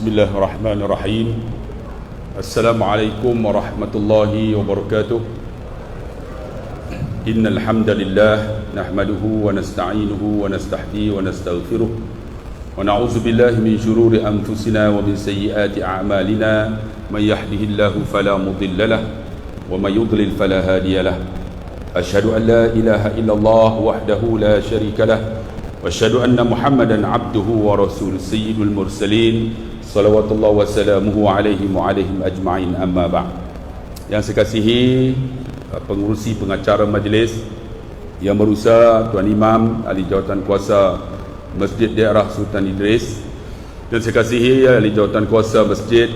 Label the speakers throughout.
Speaker 1: Bismillahirrahmanirrahim. Assalamualaikum warahmatullahi wabarakatuh. Innal hamdalillah nahmaduhu wa nasta'inuhu wa nastahdihi wa nastaghfiruh wa na'udzu billahi min shururi anfusina wa min sayyiati a'malina. May yahdihillahu fala mudilla lahu wa may yudlil fala hadiya lahu. Asyhadu an la ilaha illallah wahdahu la syarika lahu wa asyhadu anna Muhammadan abduhu wa rasuluh sayyidul mursalin. Salawatullah wa salamuhu alaihim wa alaihim ajma'in, amma ba'd. Yang saya kasihi pengurusi pengacara majlis, Yang Berusaha Tuan Imam Ahli Jawatan Kuasa Masjid Daerah Sultan Idris, dan saya kasihi Ahli Jawatan Kuasa Masjid,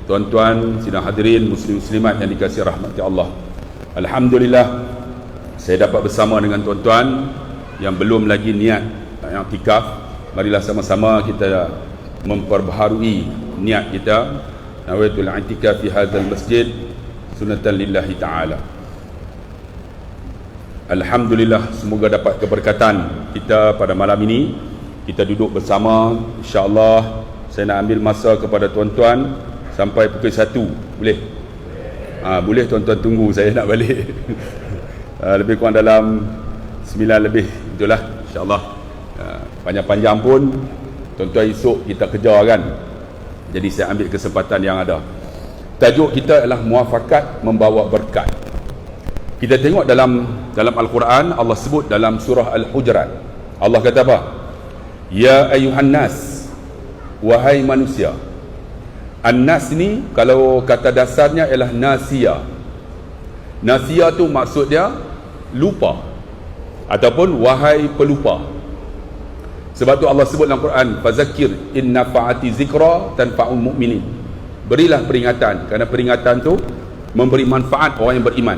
Speaker 1: tuan-tuan sidang hadirin muslim muslimat yang dikasihi rahmati Allah. Alhamdulillah saya dapat bersama dengan tuan-tuan yang belum lagi niat i'tikaf. Marilah sama-sama kita memperbaharui niat kita, nawaitul i'tikaf fi hadzal masjid sunnatan lillahi ta'ala. Alhamdulillah, semoga dapat keberkatan kita pada malam ini. Kita duduk bersama, insya-Allah. Saya nak ambil masa kepada tuan-tuan sampai pukul 1. Boleh? Boleh tuan-tuan tunggu, saya nak balik. Lebih kurang dalam 9 lebih, itulah insya-Allah. Panjang-panjang pun tuan-tuan esok kita kejar kan. Jadi saya ambil kesempatan yang ada. Tajuk kita adalah muafakat membawa berkat. Kita tengok dalam Al-Quran, Allah sebut dalam surah Al-Hujurat. Allah kata apa? Ya ayuhan nas, wahai manusia. An-nas ni kalau kata dasarnya ialah nasia. Nasia tu maksud dia lupa ataupun wahai pelupa. Sebab tu Allah sebut dalam Quran, fazakir in nafa'ati zikra tanfa'ul mu'minin. Berilah peringatan, kerana peringatan tu memberi manfaat orang yang beriman.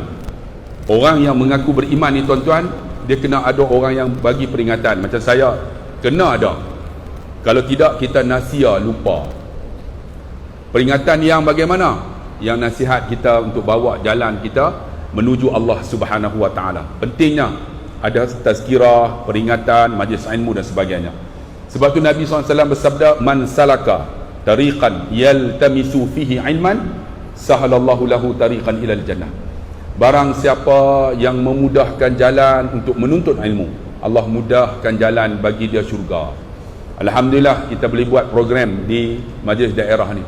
Speaker 1: Orang yang mengaku beriman ni tuan-tuan, dia kena ada orang yang bagi peringatan. Macam saya kena ada. Kalau tidak kita nasia, lupa. Peringatan yang bagaimana? Yang nasihat kita untuk bawa jalan kita menuju Allah Subhanahu wa taala. Pentingnya ada tazkirah, peringatan, majlis ilmu dan sebagainya. Sebab tu Nabi SAW bersabda, man salaka tariqan yaltamisu fihi ilman sahalallahu lahu tariqan ilal jannah. Barang siapa yang memudahkan jalan untuk menuntut ilmu, Allah mudahkan jalan bagi dia syurga. Alhamdulillah kita boleh buat program di majlis daerah ni.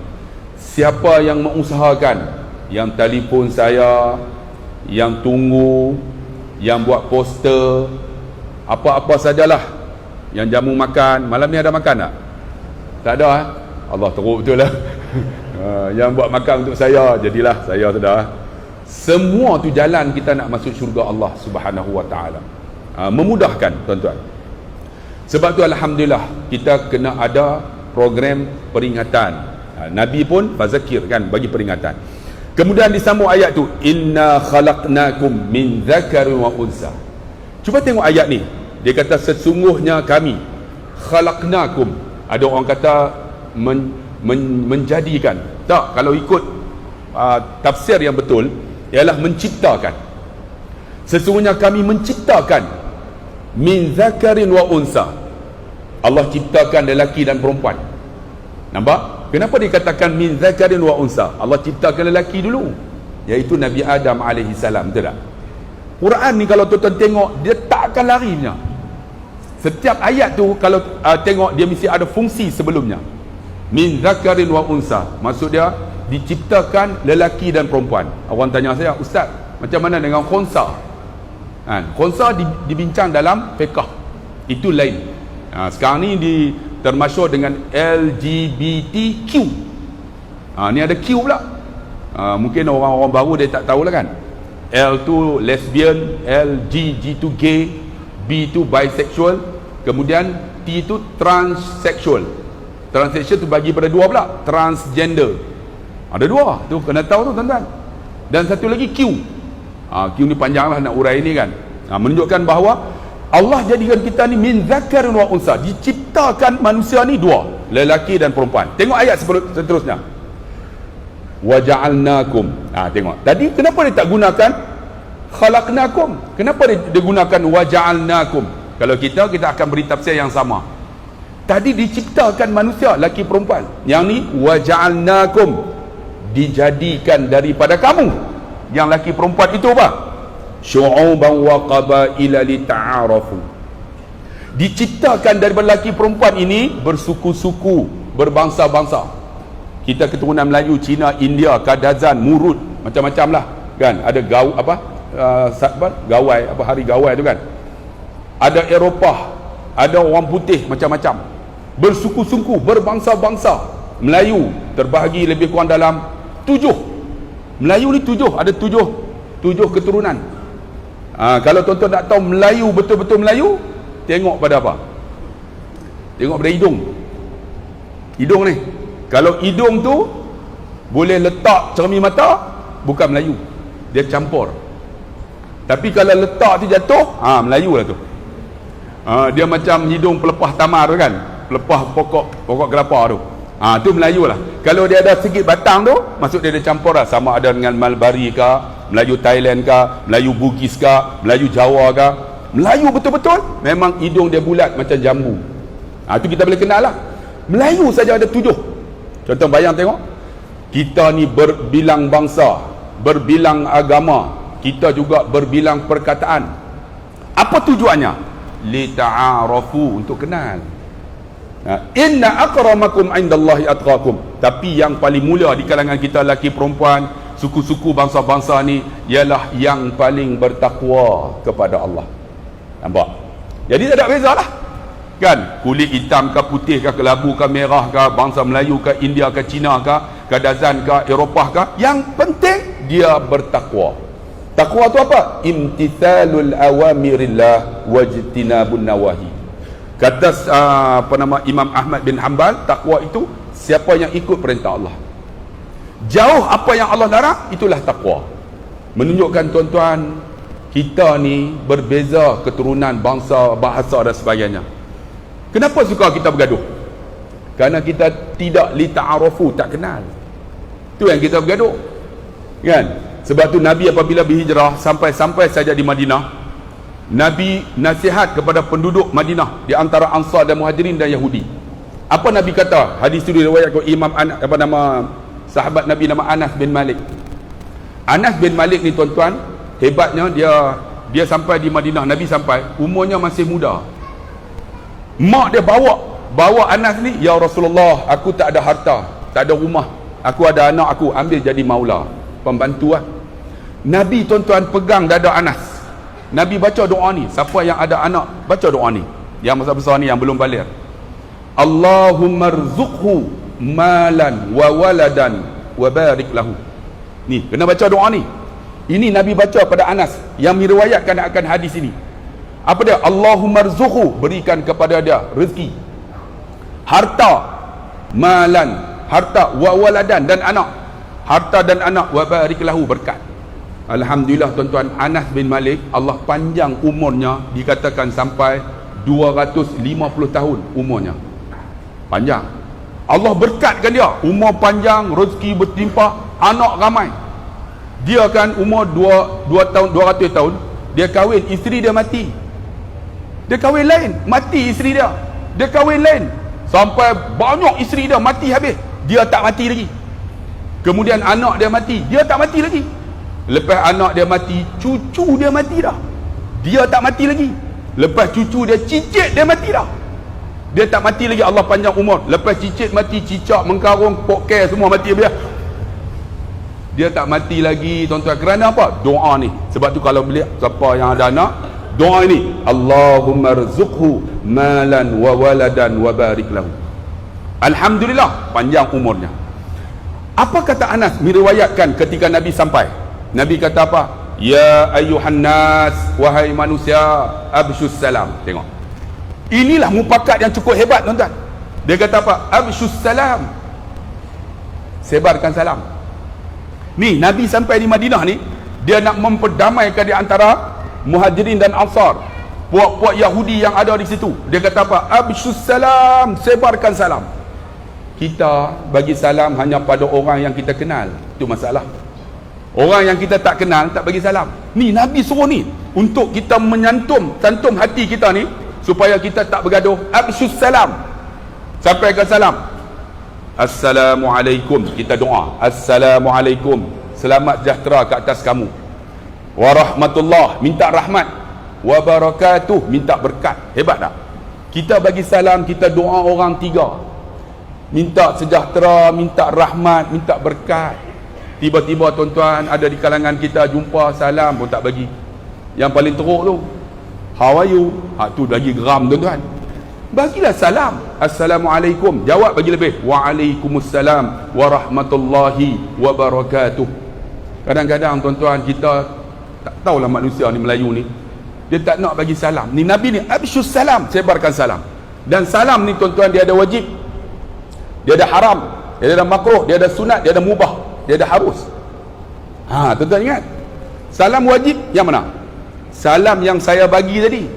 Speaker 1: Siapa yang mengusahakan, yang telefon saya, yang tunggu, yang buat poster, apa-apa sajalah, yang jamu makan, malam ni ada makan tak? Tak ada Allah teruk betul lah. Yang buat makan untuk saya, jadilah saya sudah. Semua tu jalan kita nak masuk syurga Allah Subhanahu wa taala. Memudahkan tuan-tuan. Sebab tu alhamdulillah kita kena ada program peringatan. Nabi pun fazakir kan, bagi peringatan. Kemudian disambung ayat tu, inna khalaqnakum min dzakarin wa unsa. Cuba tengok ayat ni. Dia kata sesungguhnya kami khalaqnakum. Ada orang kata menjadikan. Tak, kalau ikut tafsir yang betul ialah menciptakan. Sesungguhnya kami menciptakan min dzakarin wa unsa. Allah ciptakan lelaki dan perempuan. Nampak? Kenapa dikatakan min dzakarin wa unsa? Allah ciptakan lelaki dulu, iaitu Nabi Adam alaihi salam, betul tak? Quran ni kalau tuan-tuan tengok, dia tak akan lari punya. Setiap ayat tu kalau tengok, dia mesti ada fungsi sebelumnya. Min dzakarin wa unsa, maksud dia diciptakan lelaki dan perempuan. Orang tanya saya, ustaz, macam mana dengan khunsa? Khunsa dibincang dalam fiqh, itu lain. Sekarang ni termasyhur dengan LGBTQ. Ni ada Q pula. Mungkin orang-orang baru dia tak tahulah kan. L tu lesbian, G tu gay, B tu bisexual, kemudian T tu transsexual. Transsexual tu bagi pada dua pula, transgender. Ada dua, tu kena tahu tu tuan-tuan. Dan satu lagi Q. Q ni panjanglah nak urai ni kan. Menunjukkan bahawa Allah jadikan kita ni min dzakarin wa unsa, diciptakan manusia ni dua, lelaki dan perempuan. Tengok ayat seterusnya. Wa ja'alnakum. Tengok. Tadi kenapa dia tak gunakan khalaqnakum? Kenapa dia gunakan wa ja'alnakum? Kalau kita akan beri tafsir yang sama. Tadi diciptakan manusia laki perempuan, yang ni waja'alnakum, dijadikan daripada kamu yang laki perempuan itu apa? Syu'uban wa qabaila lita'arafu. Diciptakan daripada laki perempuan ini bersuku-suku, berbangsa-bangsa. Kita keturunan Melayu, Cina, India, Kadazan, Murut, macam-macam lah kan. Ada gawai, hari gawai tu kan. Ada Eropah, ada orang putih, macam-macam, bersuku-suku, berbangsa-bangsa. Melayu terbahagi lebih kurang dalam 7. Melayu ni 7, ada 7 keturunan. Kalau tuan-tuan nak tahu Melayu betul-betul Melayu, tengok pada apa? Tengok pada hidung. Hidung ni, kalau hidung tu boleh letak cermin mata, bukan Melayu, dia campur. Tapi kalau letak tu jatuh, Melayu lah tu. Dia macam hidung pelepah tamar tu kan, pelepah pokok kelapa tu. Tu Melayu lah. Kalau dia ada sikit batang tu, maksud dia ada campur lah, sama ada dengan Malbari ke, Melayu Thailand ke, Melayu Bugis ke, Melayu Jawa ke. Melayu betul-betul memang hidung dia bulat macam jambu. Tu kita boleh kenal lah. Melayu saja ada 7. Contoh bayang tengok, kita ni berbilang bangsa, berbilang agama, kita juga berbilang perkataan. Apa tujuannya? Lita'arafu, untuk kenal. Inna akramakum indallahi atqakum. Tapi yang paling mulia di kalangan kita laki perempuan, suku-suku bangsa-bangsa ni, ialah yang paling bertakwa kepada Allah. Nampak? Jadi tak ada beza lah kan, kulit hitam ke, putih ke, kelabu ke, merah ke, bangsa Melayu ke, India ke, Cina ke, Kadazan ke, Eropah ke, yang penting dia bertakwa. Takwa tu apa? Imtithalul awamirillah wajtinabun nawahi. Kata Imam Ahmad bin Hanbal, takwa itu siapa yang ikut perintah Allah, jauh apa yang Allah larang, itulah takwa. Menunjukkan tuan-tuan, kita ni berbeza keturunan, bangsa, bahasa dan sebagainya. Kenapa suka kita bergaduh? Kerana kita tidak lita'arafu, tak kenal. Itu yang kita bergaduh kan. Sebab tu Nabi apabila berhijrah sampai saja di Madinah, Nabi nasihat kepada penduduk Madinah di antara Ansar dan Muhajirin dan Yahudi. Apa Nabi kata? Hadis itu diriwayatkan Imam sahabat Nabi nama Anas bin Malik. Anas bin Malik ni tuan-tuan, hebatnya dia sampai di Madinah, Nabi sampai, umurnya masih muda. Mak dia bawa Anas ni, ya Rasulullah, aku tak ada harta, tak ada rumah, aku ada anak, aku ambil jadi maula, pembantu lah. Nabi tuan-tuan pegang dada Anas, Nabi baca doa ni. Siapa yang ada anak, baca doa ni, yang besar-besar ni, yang belum baligh. Allahumma rzuqhu malan wa waladan wa barik lahu. Ni kena baca doa ni. Ini Nabi baca pada Anas yang meriwayatkan akan hadis ini. Apa dia? Allahumma rzuqhu, berikan kepada dia rezeki, harta, malan, harta, wa waladan, dan anak, harta dan anak, wa barik lahu, berkat. Alhamdulillah tuan-tuan, Anas bin Malik, Allah panjang umurnya, dikatakan sampai 250 tahun umurnya. Panjang. Allah berkatkan dia, umur panjang, rezeki bertimpah, anak ramai. Dia kan umur 200 tahun, dia kahwin, isteri dia mati. Dia kahwin lain, mati isteri dia. Dia kahwin lain, sampai banyak isteri dia mati habis, dia tak mati lagi. Kemudian anak dia mati, dia tak mati lagi. Lepas anak dia mati, cucu dia mati dah, dia tak mati lagi. Lepas cucu dia cicit, dia mati dah, dia tak mati lagi. Allah panjang umur. Lepas cicit mati, cicak, mengkarung, pokok semua mati habis, dia tak mati lagi tuan-tuan. Kerana apa? Doa ni. Sebab tu kalau beli siapa yang ada anak, doa ini, Allahumma rzuqhu malan wa waladan wa barik lahu. Alhamdulillah, panjang umurnya. Apa kata Anas meriwayatkan ketika Nabi sampai? Nabi kata apa? Ya ayyuhan nas, wahai manusia, abshus salam. Tengok, inilah mufakat yang cukup hebat tuan-tuan. Dia kata apa? Abshus salam, sebarkan salam. Ni Nabi sampai di Madinah ni, dia nak memperdamaikan di antara Muhajirin dan Ansar, puak-puak Yahudi yang ada di situ. Dia kata apa? Abshus salam, sebarkan salam. Kita bagi salam hanya pada orang yang kita kenal, itu masalah. Orang yang kita tak kenal, tak bagi salam. Ni Nabi suruh ni untuk kita tantum hati kita ni, supaya kita tak bergaduh. Abshus salam, Sampaikan salam. Assalamualaikum, kita doa. Assalamualaikum, selamat sejahtera ke atas kamu. Warahmatullah, minta rahmat. Wabarakatuh, minta berkat. Hebat tak? Kita bagi salam, kita doa orang tiga. Minta sejahtera, minta rahmat, minta berkat. Tiba-tiba tuan-tuan ada di kalangan kita jumpa salam pun tak bagi. Yang paling teruk tu, how are you? Tu lagi geram tuan-tuan. Bagilah salam. Assalamualaikum, jawab bagi lebih. Waalaikumsalam warahmatullahi wabarakatuh. Kadang-kadang tuan-tuan kita tak tahulah manusia ni, Melayu ni, dia tak nak bagi salam. Ni Nabi ni absyus salam, sebarkan salam. Dan salam ni tuan-tuan, dia ada wajib, dia ada haram, dia ada makruh, dia ada sunat, dia ada mubah, dia ada harus. Tuan-tuan ingat, salam wajib yang mana? Salam yang saya bagi tadi,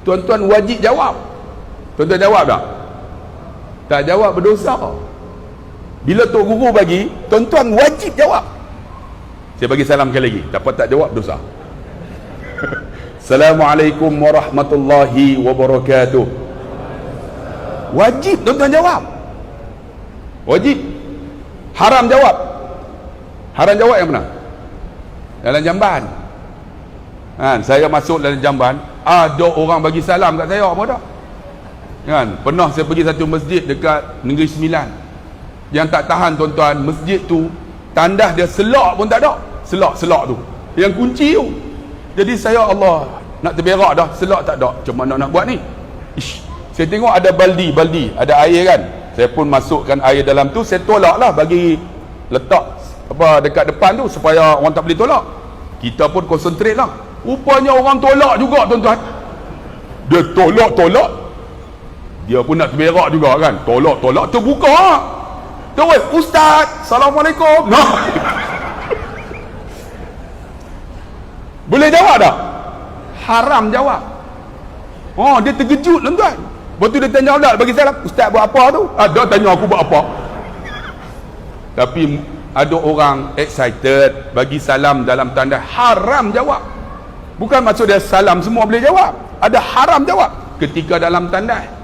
Speaker 1: tuan-tuan wajib jawab. Tuan-tuan jawab tak? Tak jawab berdosa. Bila Tok Guru bagi, tuan-tuan wajib jawab. Saya bagi salam sekali lagi, dapat tak jawab dosa. Assalamualaikum warahmatullahi wabarakatuh. Wajib tuan-tuan jawab. Wajib. Haram jawab. Haram jawab yang mana? Dalam jamban. Saya masuk dalam jamban, ada orang bagi salam kat saya, apa tak? Pernah saya pergi satu masjid dekat Negeri Sembilan. Yang tak tahan tuan-tuan, masjid tu tandas dia selak pun tak ada. Selak tu, yang kunci tu. Jadi saya, Allah, nak terberak dah, selak tak ada, macam mana nak buat ni? Saya tengok ada baldi, ada air kan. Saya pun masukkan air dalam tu, saya tolak lah, bagi letak apa dekat depan tu supaya orang tak boleh tolak. Kita pun konsentrate lah. Rupanya orang tolak juga tuan-tuan. Dia tolak, dia pun nak terberak juga kan. Tolak, terbuka. Terus, Ustaz, Assalamualaikum. Boleh jawab tak? Haram jawab. Dia terkejut tuan-tuan. Lepas tu dia tanya Allah, bagi salam, Ustaz buat apa tu? Dia tanya aku buat apa. Tapi ada orang excited, bagi salam dalam tanda haram jawab. Bukan maksud dia salam semua boleh jawab. Ada haram jawab ketika dalam tanda.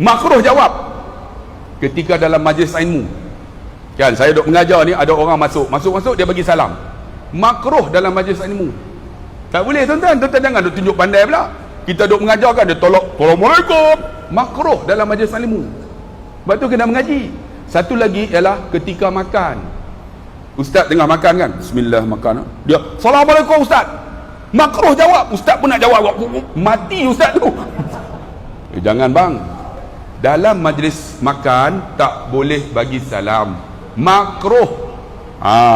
Speaker 1: Makruh jawab ketika dalam majlis ilmu. Kan saya duk mengajar ni, ada orang masuk dia bagi salam. Makruh dalam majlis ilmu. Tak boleh tuan-tuan. Tuan-tuan jangan duk tunjuk pandai pula. Kita duk mengajar kan, dia tolak Assalamualaikum. Makruh dalam majlis ilmu. Sebab tu kena mengaji. Satu lagi ialah ketika makan. Ustaz tengah makan kan, bismillah makan. Dia Assalamualaikum Ustaz. Makruh jawab. Ustaz pun nak jawab. Mati Ustaz tu. Jangan bang. Dalam majlis makan tak boleh bagi salam. Makruh.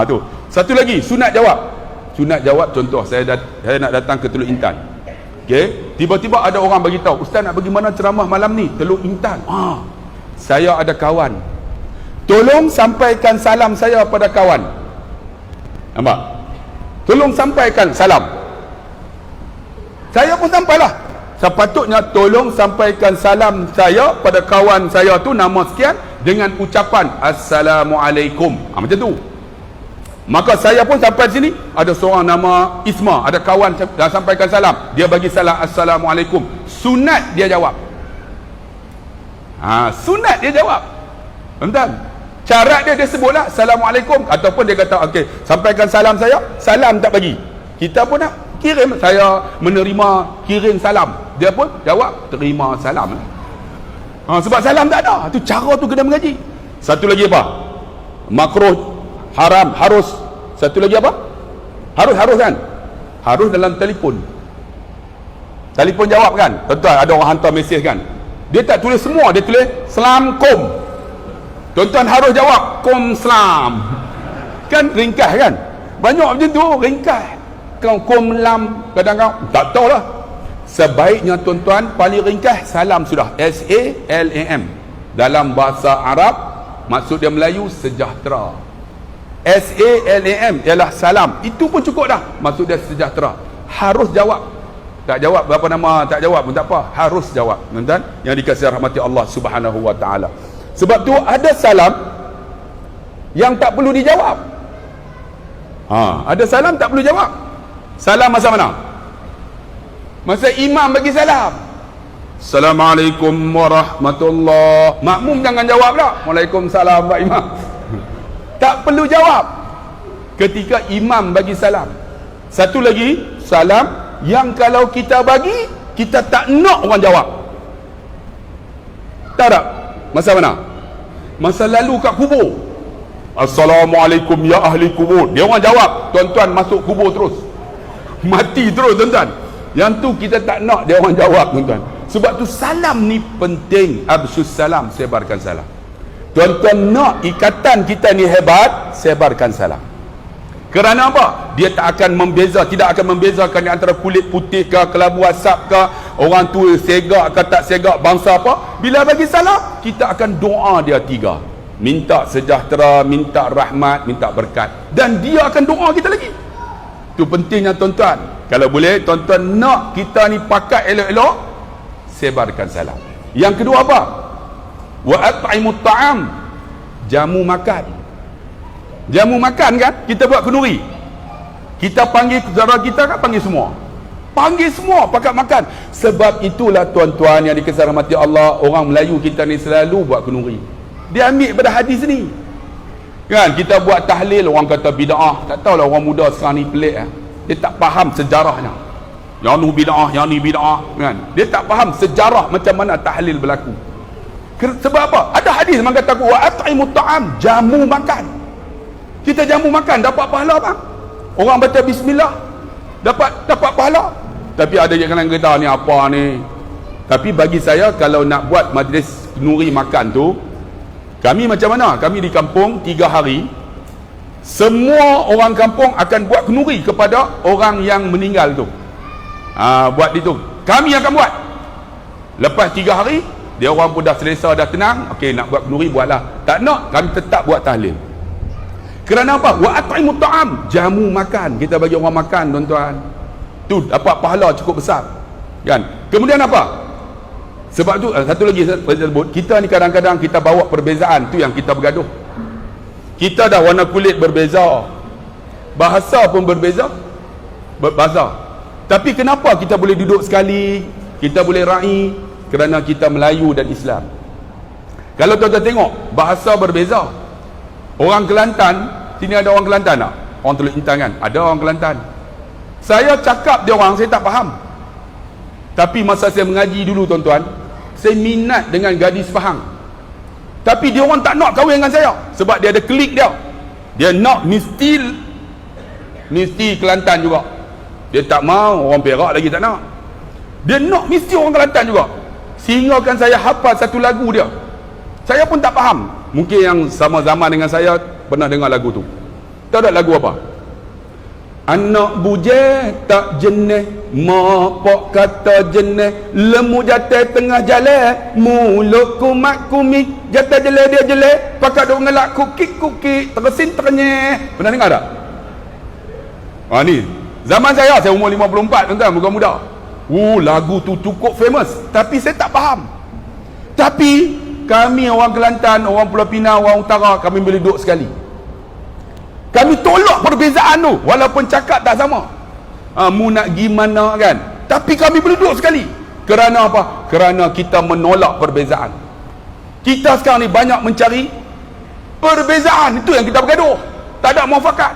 Speaker 1: Tu. Satu lagi, sunat jawab. Sunat jawab, contoh saya nak datang ke Teluk Intan. Okey, tiba-tiba ada orang bagi tahu, Ustaz nak bagi mana ceramah malam ni? Teluk Intan. Saya ada kawan. Tolong sampaikan salam saya pada kawan. Nampak? Tolong sampaikan salam. Saya pun sampailah. Sepatutnya tolong sampaikan salam saya pada kawan saya tu, nama sekian, dengan ucapan Assalamualaikum. Macam tu. Maka saya pun sampai sini, ada seorang nama Isma, ada kawan dah sampaikan salam, dia bagi salam Assalamualaikum. Sunat dia jawab. Sunat dia jawab. Tuan-tuan, syarat dia sebutlah Assalamualaikum, ataupun dia kata okey, sampaikan salam saya, salam tak bagi. Kita pun nak kirim, saya menerima kirim salam, dia pun jawab terima salam. Sebab salam tak ada. Tu cara tu kena mengaji. Satu lagi apa? Makruh, haram, harus. Satu lagi apa? Harus kan? Harus dalam telefon. Telefon jawab kan? Tuan-tuan, ada orang hantar mesej kan? Dia tak tulis semua, dia tulis Selamkom. Tuan-tuan harus jawab Kom Selam. Kan ringkas kan? Banyak macam tu, ringkas. Kau Kom Lam, kadang-kadang tak tahulah. Sebaiknya tuan-tuan paling ringkas salam sudah. SALAM. Dalam bahasa Arab, maksud dia Melayu sejahtera. SALAM ialah salam. Itu pun cukup dah. Maksud dia sejahtera. Harus jawab. Tak jawab berapa nama, tak jawab pun tak apa. Harus jawab. Tuan-tuan yang dikasihi rahmati Allah Subhanahu wa taala. Sebab tu ada salam yang tak perlu dijawab. Ada salam tak perlu jawab. Salam masa mana? Masa imam bagi salam. Assalamualaikum warahmatullahi. Makmum jangan jawab tak. Waalaikumsalam Pak Imam. Tak perlu jawab ketika imam bagi salam. Satu lagi salam yang kalau kita bagi, kita tak nak orang jawab. Tahu tak? Masa mana? Masa lalu kat kubur. Assalamualaikum ya ahli kubur. Dia orang jawab, tuan-tuan masuk kubur terus. Mati terus tuan-tuan. Yang tu kita tak nak dia orang jawab tuan-tuan. Sebab tu salam ni penting. Absus salam, sebarkan salam. Tuan-tuan nak ikatan kita ni hebat, sebarkan salam. Kerana apa? Dia tak akan membeza, tidak akan membezakan di antara kulit putih ke, kelabu asap ke, orang tua segak ke tak segak, bangsa apa. Bila bagi salam, kita akan doa dia 3. Minta sejahtera, minta rahmat, minta berkat. Dan dia akan doa kita lagi. Itu pentingnya tuan-tuan. Kalau boleh, tuan-tuan nak kita ni pakai elok-elok, sebarkan salam. Yang kedua apa? Wa at'imut ta'am. Jamu makan. Jamu makan kan, kita buat kenduri. Kita panggil saudara kita kan, panggil semua. Panggil semua pakat makan. Sebab itulah tuan-tuan yang dikasihi rahmati Allah, orang Melayu kita ni selalu buat kenduri. Dia ambil pada hadis ni. Kan, kita buat tahlil, orang kata bid'ah. Tak tahulah orang muda sekarang ni pelik lah. Dia tak faham sejarahnya. Yang ni bid'ah, yang ni bid'ah, kan? Dia tak faham sejarah macam mana tahlil berlaku. Sebab apa? Ada hadis memang kata wa at'imut ta'am, jamu makan. Kita jamu makan dapat pahala bang. Orang baca bismillah dapat pahala. Tapi ada yang kadang kata ni apa ni. Tapi bagi saya kalau nak buat majlis nuri makan tu, kami macam mana? Kami di kampung 3 hari, semua orang kampung akan buat kenduri kepada orang yang meninggal tu. Buat itu. Kami akan buat. Lepas 3 hari, dia orang pun dah selesa, dah tenang. Okey, nak buat kenduri, buatlah. Tak nak, kami tetap buat tahlil. Kerana apa? Wa at'imut ta'am, jamu makan. Kita bagi orang makan tuan-tuan. Tu dapat pahala cukup besar. Kan? Kemudian apa? Sebab tu satu lagi saya sebut, kita ni kadang-kadang kita bawa perbezaan, tu yang kita bergaduh. Kita dah warna kulit berbeza, bahasa pun berbeza, bahasa. Tapi kenapa kita boleh duduk sekali, kita boleh ra'i? Kerana kita Melayu dan Islam. Kalau tuan-tuan tengok, bahasa berbeza. Orang Kelantan, sini ada orang Kelantan tak? Orang Teluk Intan kan? Ada orang Kelantan. Saya cakap dia orang, saya tak faham. Tapi masa saya mengaji dulu tuan-tuan, saya minat dengan gadis Pahang. Tapi dia orang tak nak kahwin dengan saya. Sebab dia ada klik dia. Dia nak mesti Kelantan juga. Dia tak mau orang Perak lagi tak nak. Dia nak mesti orang Kelantan juga. Sehingga kan saya hafal satu lagu dia. Saya pun tak faham. Mungkin yang sama zaman dengan saya pernah dengar lagu tu. Tahu tak lagu apa? Anak bujang tak jenis, mak pak kata jenis, lemu jatuh tengah jalan, mulut kumat kumik, jatuh jelek dia jelek, pakat duk ngelak kukik teresin terenyeh. Pernah dengar tak? Ni zaman saya umur 54 tuan-tuan, bukan muda. Lagu tu cukup famous, tapi saya tak faham. Tapi kami orang Kelantan, orang Pulau Pinang, orang Utara, kami boleh duduk sekali. Kami tolak perbezaan tu, walaupun cakap tak sama. Mu nak gimana kan? Tapi kami boleh duduk sekali. Kerana apa? Kerana kita menolak perbezaan. Kita sekarang ni banyak mencari perbezaan, itu yang kita bergaduh. Tak ada muafakat.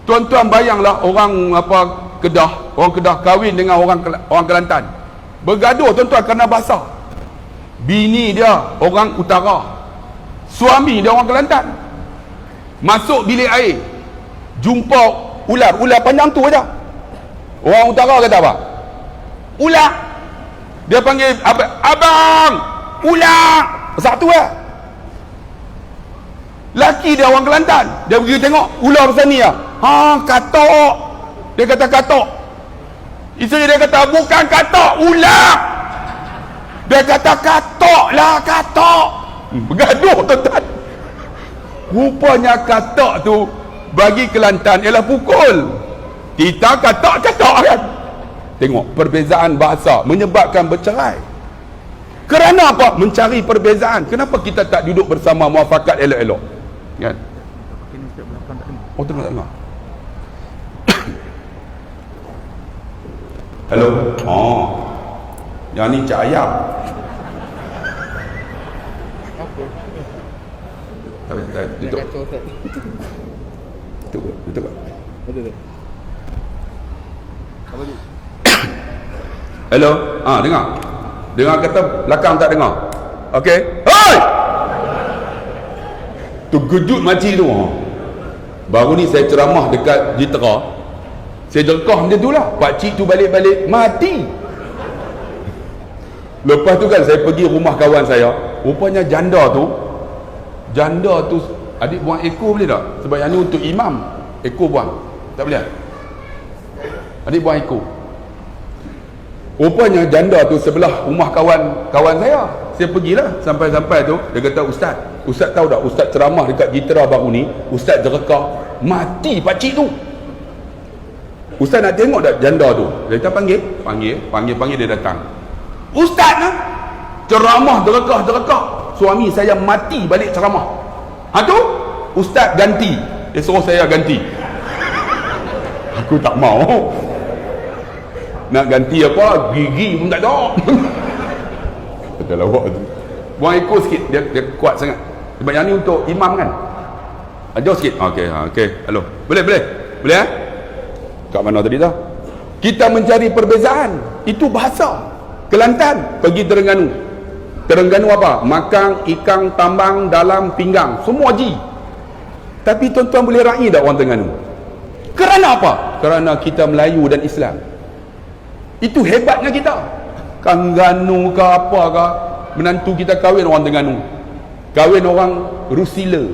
Speaker 1: Tuan-tuan bayanglah orang orang Kedah kahwin dengan orang Kelantan. Bergaduh tuan-tuan kerana bahasa. Bini dia orang Utara, suami dia orang Kelantan. Masuk bilik air, jumpa ular panjang tu aja. Orang Utara kata apa? Ular. Dia panggil abang, ular. Besar tu lah. Laki dia orang Kelantan, dia pergi tengok ular besar ni lah. Katok. Dia kata katok. Isteri dia kata bukan katok, ular. Dia kata katok lah, katok. Bergaduh tuan-tuan. Rupanya katok tu bagi Kelantan ialah pukul. Kita katok kan. Tengok, perbezaan bahasa menyebabkan bercerai. Kerana apa? Mencari perbezaan. Kenapa kita tak duduk bersama muafakat elok-elok? Kan? Oh, tu tak dengar. Hello. Yang ni cak ayam. Tutup. Tutup. Hello. Dengar kata belakang tak dengar. Okey. Hoi! Terkejut makcik tu. Baru ni saya ceramah dekat Jitera. Saya jelkah macam tu lah. Pakcik tu balik-balik mati. Lepas tu kan saya pergi rumah kawan saya. Rupanya janda tu adik buang ekor boleh tak? Sebab yang ni untuk imam. Ekor buang. Tak boleh? Adik buang ekor. Rupanya janda tu sebelah rumah kawan saya. Saya pergilah sampai tu. Dia kata, Ustaz tahu tak? Ustaz ceramah dekat Jitera baru ni. Ustaz jerekah. Mati pakcik tu. Ustaz nak tengok tak janda tu? Dia kata panggil dia datang. Ustaz lah ceramah jerekah. Suami saya mati balik ceramah. Tu Ustaz ganti. Dia suruh saya ganti. Aku tak mau. Nak ganti apa? Gigi pun tak tahu. Betul lawak tu. Buang ekor sikit. Dia kuat sangat. Sebab yang ni untuk imam kan. Jauh sikit. Okey. Hello. Boleh? Boleh kat mana tadi dah? Kita mencari perbezaan. Itu bahasa. Kelantan pergi Terengganu apa? Makang, ikan, tambang, dalam, pinggang. Semua ji. Tapi tuan-tuan boleh raih tak orang Terengganu? Kerana apa? Kerana kita Melayu dan Islam. Itu hebatnya kita. Kangganu ke apa ke, menantu kita kahwin orang Terengganu. Kahwin orang Rusila.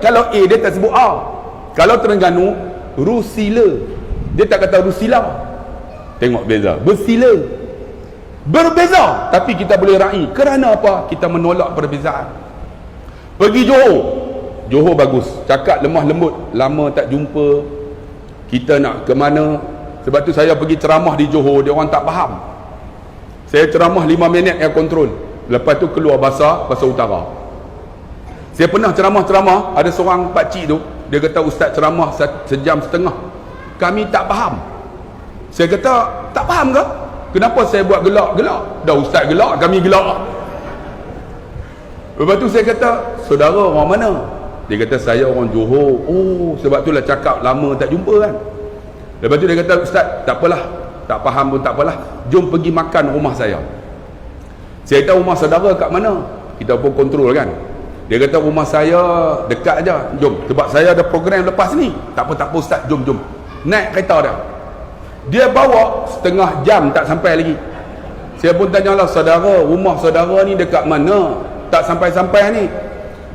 Speaker 1: Kalau A dia tak sebut A. Kalau Terengganu Rusila. Dia tak kata Rusila. Tengok beza. Berbeza, tapi kita boleh raih. Kerana apa? Kita menolak perbezaan. Pergi Johor bagus. Cakap lemah lembut. Lama tak jumpa. Kita nak ke mana? Sebab tu saya pergi ceramah di Johor, dia orang tak faham. Saya ceramah 5 minit air kontrol. Lepas tu keluar bahasa utara. Saya pernah ceramah, ada seorang pakcik tu, dia kata ustaz ceramah sejam setengah. Kami tak faham. Saya kata, tak faham ke? Kenapa saya buat gelak? Dah ustaz gelak, kami gelak. Lepas tu saya kata, saudara orang mana? Dia kata, saya orang Johor. Oh, sebab tu lah cakap lama tak jumpa kan. Lepas tu dia kata, ustaz, tak apalah, tak faham pun tak apalah, jom pergi makan rumah saya. Saya tahu rumah saudara kat mana, kita pun kontrol kan. Dia kata rumah saya dekat aja, jom, sebab saya ada program lepas ni. Tak apa ustaz, jom naik kereta dia bawa setengah jam tak sampai lagi. Saya pun tanyalah, saudara, rumah saudara ni dekat mana, tak sampai-sampai ni.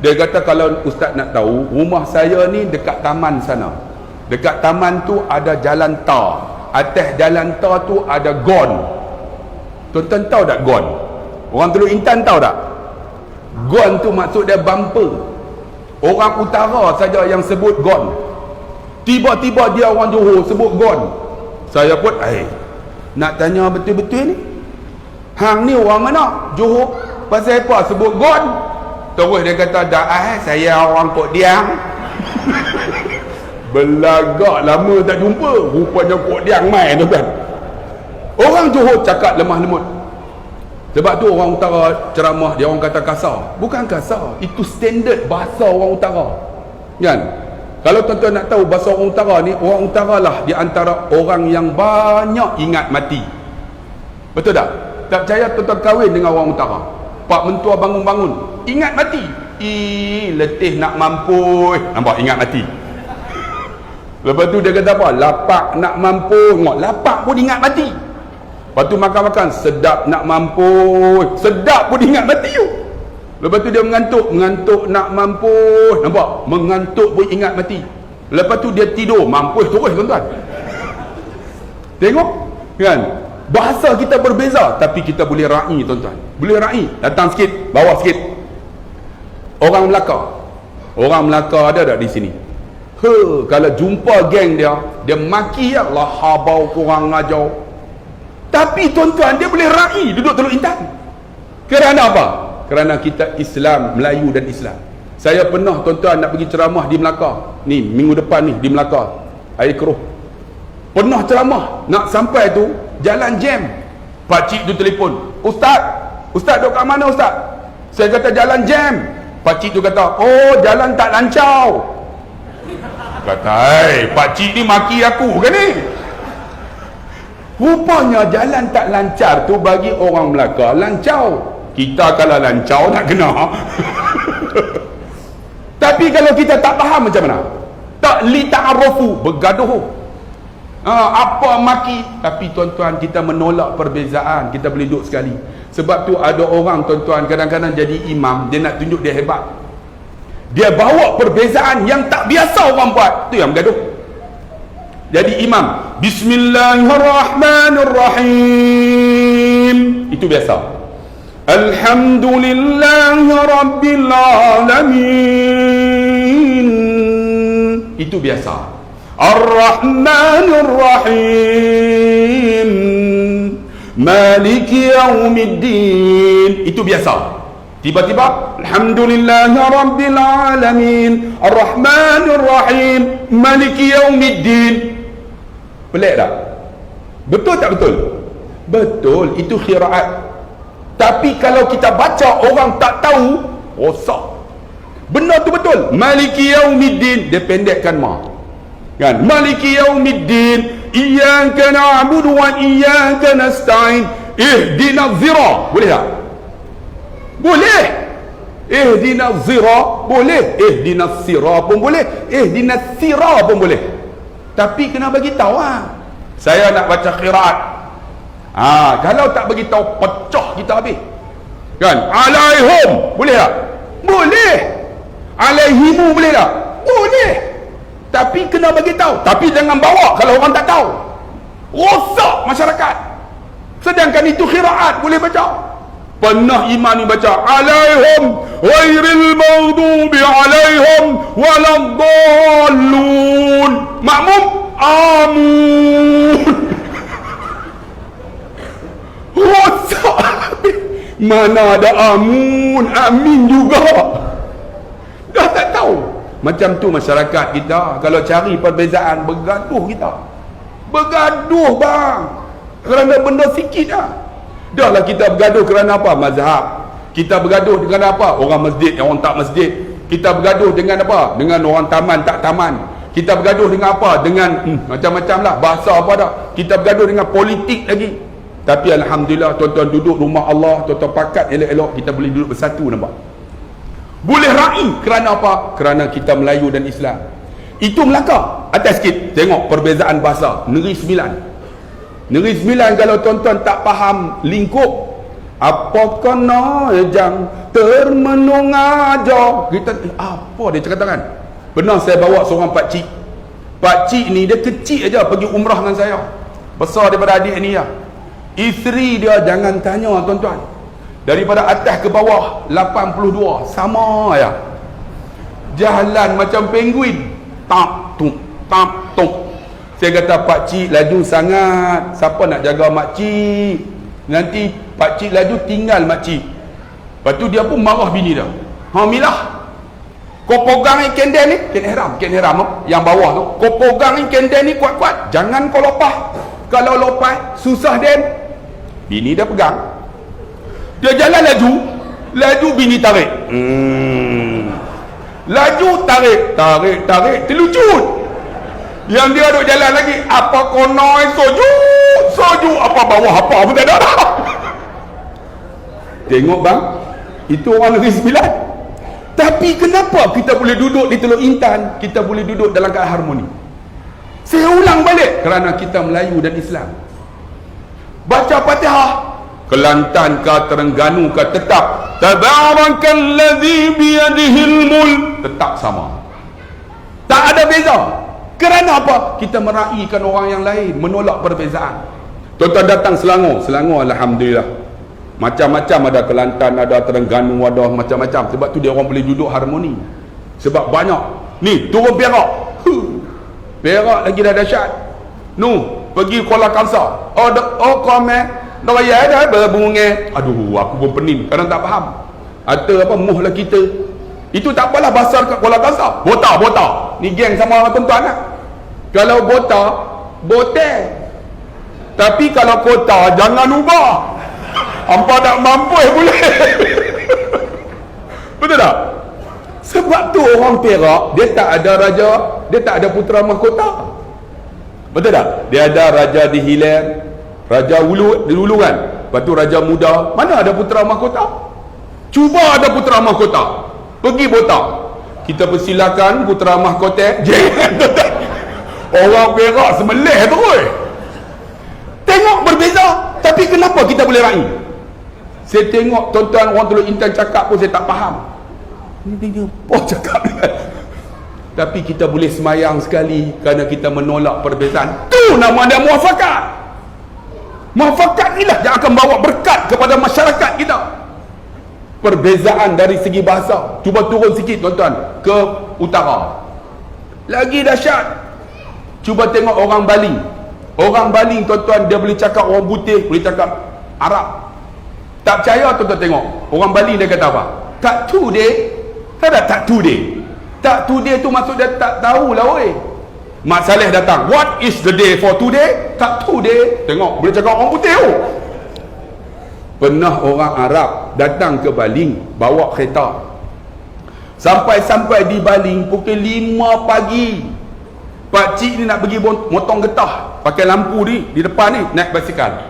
Speaker 1: Dia kata, kalau ustaz nak tahu, rumah saya ni dekat taman sana. Dekat taman tu ada jalan tar. Atas jalan tar tu ada gon. Tuan-tuan tahu tak gon? Orang Teluk Intan tahu tak? Gon tu maksud dia bumper. Orang utara saja yang sebut gon. Tiba-tiba dia orang Johor sebut gon. Saya pun nak tanya betul-betul ni, hang ni orang mana? Johor. Pasal apa sebut gon? Terus dia kata, saya orang Kok Diang. Belagak lama tak jumpa, rupanya Kok Diang main tu kan. Orang Johor cakap lemah lembut. Sebab tu orang utara ceramah dia orang kata kasar. Bukan kasar, itu standard bahasa orang utara kan. Kalau tuan-tuan nak tahu bahasa orang utara ni, orang utara lah di antara orang yang banyak ingat mati. Betul tak? Tak percaya tuan-tuan kahwin dengan orang utara, pak mentua bangun-bangun ingat mati. Letih nak mampus, nampak ingat mati. Lepas tu dia kata apa? Lapak nak mampus, tengok lapak pun ingat mati. Lepas tu makan-makan, sedap nak mampus, sedap pun ingat mati tu. Lepas tu dia mengantuk nak mampus, nampak? Mengantuk pun ingat mati. Lepas tu dia tidur, mampus terus tuan-tuan. Tengok kan? Bahasa kita berbeza, tapi kita boleh raih tuan-tuan. Boleh raih. Datang sikit, bawah sikit. Orang Melaka ada tak di sini? Kalau jumpa geng dia maki Allah habau kurang ajar. Tapi tuan-tuan, dia boleh raih duduk Teluk Intan. Kerana apa? Kerana kita Islam, Melayu dan Islam. Saya pernah tuan-tuan nak pergi ceramah di Melaka. Ni minggu depan ni di Melaka. Air keruh. Pernah ceramah, nak sampai tu jalan jam. Pakcik tu telefon, Ustaz duduk kat mana Ustaz? Saya kata jalan jam. Pakcik tu kata, oh jalan tak lancau. Kata, pakcik ni maki aku kan ni? Rupanya jalan tak lancar tu bagi orang Melaka lancau. Kita kalau lancau tak kena. Tapi kalau kita tak faham macam mana? Tak li ta'arufu, bergaduh. Apa maki? Tapi tuan-tuan, kita menolak perbezaan. Kita boleh duduk sekali. Sebab tu ada orang tuan-tuan kadang-kadang jadi imam, dia nak tunjuk dia hebat. Dia bawa perbezaan yang tak biasa orang buat. Tu yang bergaduh. Jadi imam, Bismillahirrahmanirrahim, itu biasa. Alhamdulillahi Rabbil Alamin, itu biasa. Ar-Rahmanir-Rahim, Maliki Yawmiddin, itu biasa. Tiba-tiba Alhamdulillahi Rabbil Alamin, Ar-Rahmanir-Rahim, Maliki Yawmiddin. Pelik tak? Betul tak betul? Betul, itu khiraat. Tapi kalau kita baca orang tak tahu, rosak. Benar tu betul. Maliki Yawmiddin, dia pendekkan kan? Maliki Yawmiddin, Iyyaka na'budu wa iyyaka nasta'in, Ihdinas sirah. Boleh tak? Boleh. Ihdinas sirah boleh, Ihdinas sirah pun boleh, Ihdinas sirah pun boleh. Tapi kena bagi tahu saya nak baca qiraat. Kalau tak bagi tahu, pecah kita habis. Kan? Alaihum boleh tak? Boleh. Alaihimu boleh tak? Boleh. Tapi kena bagi tahu. Tapi jangan bawa kalau orang tak tahu. Rosak masyarakat. Sedangkan itu qiraat boleh baca. Pernah imam ni baca alaihim ghairil maghdubi alaihim waladdallun. Makmum amun. Rosak. Mana ada amun, amin juga. Dah tak tahu. Macam tu masyarakat kita. Kalau cari perbezaan, bergaduh kita. Bergaduh bang. Kerana benda sikit lah. Dah lah kita bergaduh kerana apa? Mazhab. Kita bergaduh dengan apa? Orang masjid, orang tak masjid. Kita bergaduh dengan apa? Dengan orang taman, tak taman. Kita bergaduh dengan apa? Dengan macam-macam lah. Bahasa apa dah. Kita bergaduh dengan politik lagi. Tapi Alhamdulillah, tuan-tuan duduk rumah Allah, tuan-tuan pakat elok-elok, kita boleh duduk bersatu, nampak? Boleh raih. Kerana apa? Kerana kita Melayu dan Islam. Itu Melaka. Atas sikit, tengok perbezaan bahasa. Negeri Sembilan. Negeri Sembilan, kalau tuan-tuan tak faham lingkup, apa kena jang termenung aja, kita apa dia cakap kan? Benar, saya bawa seorang pakcik. Pakcik ni dia kecil aja pergi umrah dengan saya. Besar daripada adik ni ya. Isteri dia jangan tanya tuan-tuan. Daripada atas ke bawah 82 sama ya. Jalan macam penguin. Tak tuk, tak tuk. Saya kata pakcik laju sangat. Siapa nak jaga makcik? Nanti pakcik laju tinggal makcik. Lepas tu dia pun marah bini dia. Milah. Kau pegang ni kendel ni, ken ihram yang bawah tu. Kau pegang ni kendel ni kuat-kuat. Jangan kau lepas. Kalau lepas susah den. Bini dia pegang. Dia jalan laju bini tarik. Laju tarik, terlucut. Yang dia duduk jalan lagi, apa konoi soju apa bawah apa pun tak ada. Tengok bang, itu orang Negeri Sembilan. Tapi kenapa kita boleh duduk di Teluk Intan, kita boleh duduk dalam keadaan harmoni? Saya ulang balik, kerana kita Melayu dan Islam. Baca Fatihah, Kelantan ke Terengganu ke tetap tabarakalladzi biyadihil mulk, tetap sama. Tak ada beza. Kerana apa? Kita meraihkan orang yang lain, menolak perbezaan. Tuan-tuan datang Selangor alhamdulillah. Macam-macam, ada Kelantan, ada Terengganu, ada macam-macam. Sebab tu dia orang boleh duduk harmoni. Sebab banyak. Ni turun Perak. Perak lagi dah dahsyat. Pergi Kuala Kangsar. Komen raya dah berbunga. Aduh, aku pun pening. Kadang tak faham. Atau apa muh lah kita. Itu tak apalah bahasa kat Kuala Kangsar. Bota. Ni geng sama tuan-tuan lah. Kalau bota, bote. Tapi kalau kota, jangan ubah. Hampa tak mampu boleh. Betul tak? Sebab tu orang Perak, dia tak ada raja, dia tak ada putera mahkota. Betul tak? Dia ada raja di Hilir, raja di Hulu kan. Lepas tu raja muda, mana ada putera mahkota? Cuba ada putera mahkota, pergi botak. Kita persilakan putera mahkota. Jangan. Orang Perak semelih terus. Tengok berbeza. Tapi kenapa kita boleh raih? Saya tengok tuan-tuan orang Teluk Intan cakap pun saya tak faham. Ini apa cakap dia? Tapi kita boleh semayang sekali kerana kita menolak perbezaan. Tu nama dia muafakat. Muafakat inilah yang akan bawa berkat kepada masyarakat kita. Perbezaan dari segi bahasa. Cuba turun sikit tuan-tuan ke utara. Lagi dahsyat. Cuba tengok orang Bali. Orang Bali tuan-tuan, dia boleh cakap orang putih, boleh cakap Arab. Tak percaya tuan-tuan tengok. Orang Bali dia kata apa? Tak today. Tak ada tak today. Tak today tu maksud dia tak tahulah weh. Mak Saleh datang. What is the day for today? Tak today. Tengok, boleh cakap orang putih tu. Pernah orang Arab datang ke Baling, bawa kereta. Sampai-sampai di Baling pukul 5 pagi. Pakcik ni nak pergi motong getah, pakai lampu ni di depan ni, naik basikal.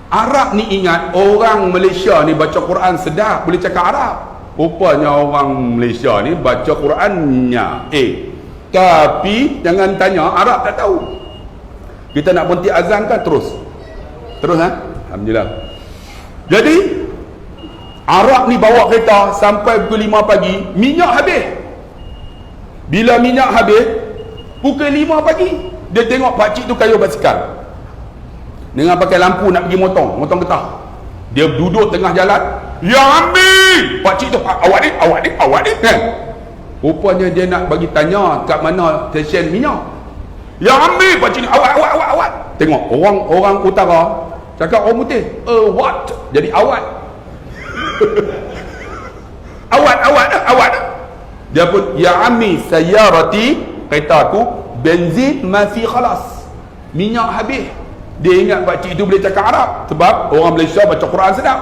Speaker 1: Arab ni ingat orang Malaysia ni baca Quran sedap, boleh cakap Arab. Rupanya orang Malaysia ni baca Qurannya tapi jangan tanya, Arab tak tahu. Kita nak berhenti azan kan? Terus Alhamdulillah. Jadi Arab ni bawa kereta sampai pukul 5 pagi, minyak habis. Bila minyak habis, pukul 5 pagi, dia tengok pakcik tu kayuh basikal dengan pakai lampu nak pergi motong getah. Dia duduk tengah jalan, ya ambil. Pakcik tu, awak ni kan? Rupanya dia nak bagi tanya kat mana stesen minyak. Ya ambil pakcik ni, awak. Tengok orang utara cakap orang putih, what? Jadi awat. awat. Dia pun, ya ammi sayyarati, kereta aku benzin masih khalas, minyak habis. Dia ingat pakcik itu boleh cakap Arab sebab orang Malaysia baca Quran sedap.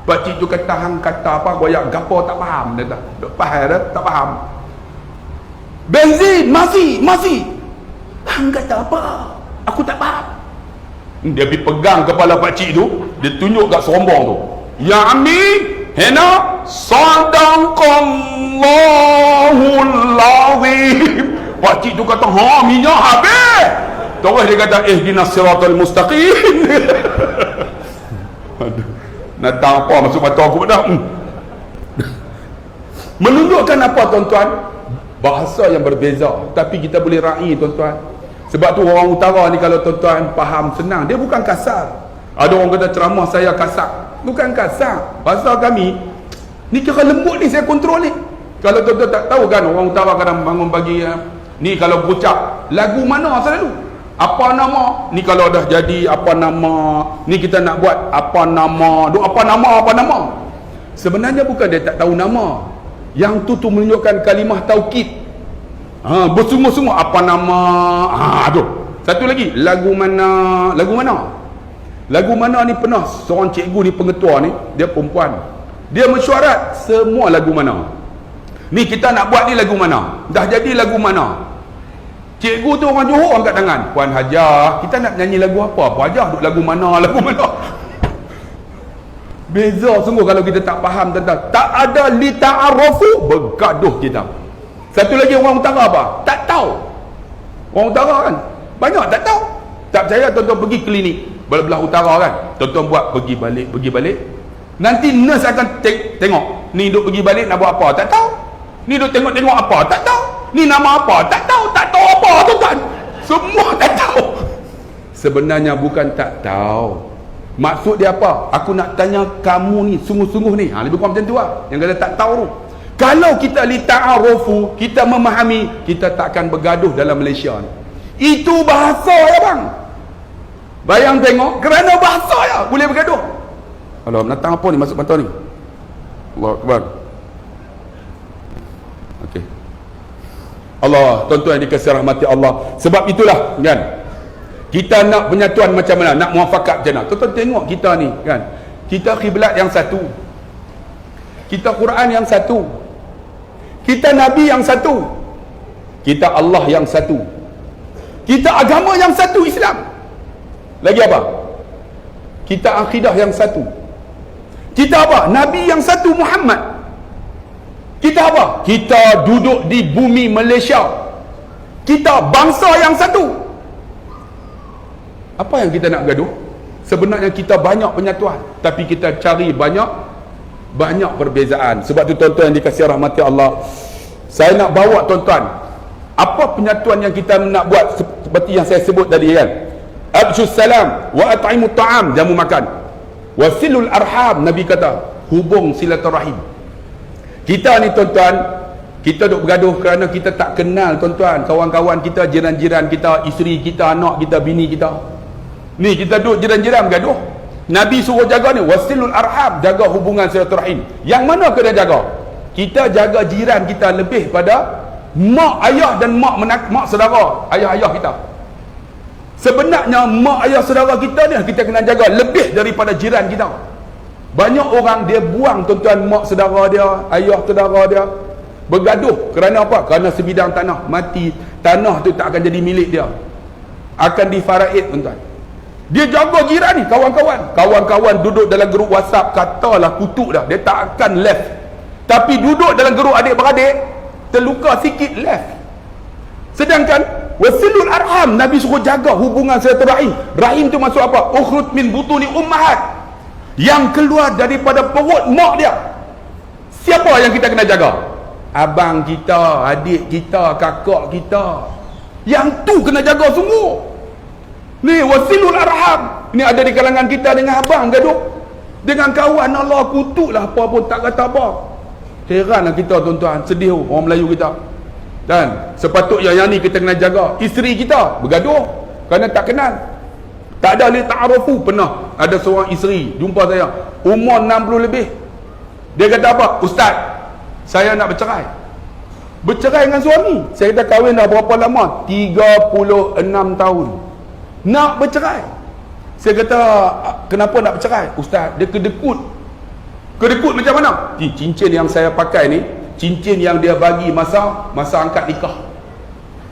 Speaker 1: Pakcik itu kata hang kata apa, goyak gapo tak faham. Dia tak faham. Benzin masih. Hang kata apa? Aku tak faham. Dia pergi pegang kepala pakcik itu, dia tunjuk kat serombong tu. Ya ammi, hena sadaqallahul azim. Pakcik tu kata, minyak habis. Terus dia kata, ihdinas siratal mustaqim. Aduh, nak tahu apa masuk mata aku dah. Menunjukkan apa tuan-tuan? Bahasa yang berbeza, tapi kita boleh raih tuan-tuan. Sebab tu orang utara ni kalau tuan-tuan faham senang, dia bukan kasar. Ada orang kata ceramah saya kasar. Bukan kasar. Bahasa kami ni kira lembut ni, saya kontrol ni. Kalau tuan-tuan tak tahu kan, orang utara kadang bangun pagi ni kalau berucap lagu mana selalu apa nama, ni kalau dah jadi apa nama, ni kita nak buat apa nama, apa nama. Sebenarnya bukan dia tak tahu nama. Yang tu menunjukkan kalimah taukid. Bersungguh-sungguh apa nama. Tu. Satu lagi, lagu mana ni pernah seorang cikgu ni, pengetua ni, dia perempuan. Dia mesyuarat semua lagu mana. Ni kita nak buat ni lagu mana. Dah jadi lagu mana. Cikgu tu orang Johor angkat tangan. Puan Hajah, kita nak nyanyi lagu apa? Puan Hajah duk lagu mana. Beza sungguh kalau kita tak faham tentang. Tak ada li ta'arufu, bergaduh kita. Satu lagi orang utara apa? Tak tahu. Orang utara kan banyak tak tahu. Tak percaya tuan-tuan pergi klinik belah utara kan, tuan-tuan buat pergi balik. Nanti nurse akan tengok. Ni duk pergi balik nak buat apa? Tak tahu. Ni duk tengok apa? Tak tahu. Ni nama apa? Tak tahu apa tuan-tuan. Semua tak tahu. Sebenarnya bukan tak tahu. Maksud dia apa? Aku nak tanya kamu ni sungguh-sungguh ni. Lebih kurang macam tu lah. Yang kata tak tahu tu. Kalau kita li ta'arufu, kita memahami, kita takkan bergaduh dalam Malaysia ni. Itu bahasa ya bang. Bayang tengok, kerana bahasa ya boleh bergaduh. Allah, menatang apa ni masuk mata ni? Allah Akbar. Okey. Allah, tuan-tuan yang dikasihi rahmati Allah. Sebab itulah kan, Kita nak penyatuan macam mana? Nak muafakat macam mana? Tuan-tuan tengok kita ni kan. Kita kiblat yang satu. Kita Quran yang satu. Kita Nabi yang satu. Kita Allah yang satu. Kita agama yang satu, Islam. Lagi apa? Kita akidah yang satu. Kita apa? Nabi yang satu, Muhammad. Kita apa? Kita duduk di bumi Malaysia. Kita bangsa yang satu. Apa yang kita nak gaduh? Sebenarnya kita banyak penyatuan, tapi kita cari banyak perbezaan. Sebab tu tuan-tuan yang dikasihi rahmati Allah, saya nak bawa tuan-tuan, apa penyatuan yang kita nak buat seperti yang saya sebut tadi kan. Abshus salam wa at'imut ta'am, jamu makan. Wasilul arham, Nabi kata, hubung silaturahim. Kita ni tuan-tuan, kita duk bergaduh kerana kita tak kenal tuan-tuan, kawan-kawan kita, jiran-jiran kita, isteri kita, anak kita, bini kita. Ni kita duduk jiran-jiran bergaduh. Nabi suruh jaga ni, wasilul arham, jaga hubungan silaturahim. Yang mana kena jaga? Kita jaga jiran kita lebih pada mak ayah dan mak saudara, ayah-ayah kita. Sebenarnya mak ayah saudara kita ni kita kena jaga lebih daripada jiran kita. Banyak orang dia buang tuan-tuan mak saudara dia, ayah saudara dia, bergaduh kerana apa? Kerana sebidang tanah. Mati, tanah tu tak akan jadi milik dia, akan difaraid tuan-tuan. Dia jaga jiran ni, kawan-kawan duduk dalam grup WhatsApp, katalah kutuk dah, dia tak akan left. Tapi duduk dalam grup adik-beradik, terluka sikit left. Sedangkan wasilul arham, Nabi suruh jaga hubungan silaturahim. Rahim tu maksud apa? Ukhrut min butuni ummahat, yang keluar daripada perut mak dia. Siapa yang kita kena jaga? Abang kita, adik kita, kakak kita. Yang tu kena jaga sungguh. Ni wasilul arham. Ni ada di kalangan kita dengan abang gaduh, dengan kawan, Allah kutuklah apa pun tak kata apa. Heranlah kita tuan-tuan, sedih orang Melayu kita. Dan sepatutnya yang ni kita kena jaga. Isteri kita bergaduh kerana tak kenal, tak ada li ta'arufu. Pernah ada seorang isteri jumpa saya, umur 60 lebih. Dia kata apa? Ustaz, saya nak bercerai. Bercerai dengan suami. Saya kata kahwin dah berapa lama? 36 tahun. Nak bercerai. Saya kata, kenapa nak bercerai? Ustaz, dia kedekut. Kedekut macam mana? Cincin yang saya pakai ni, cincin yang dia bagi masa angkat nikah.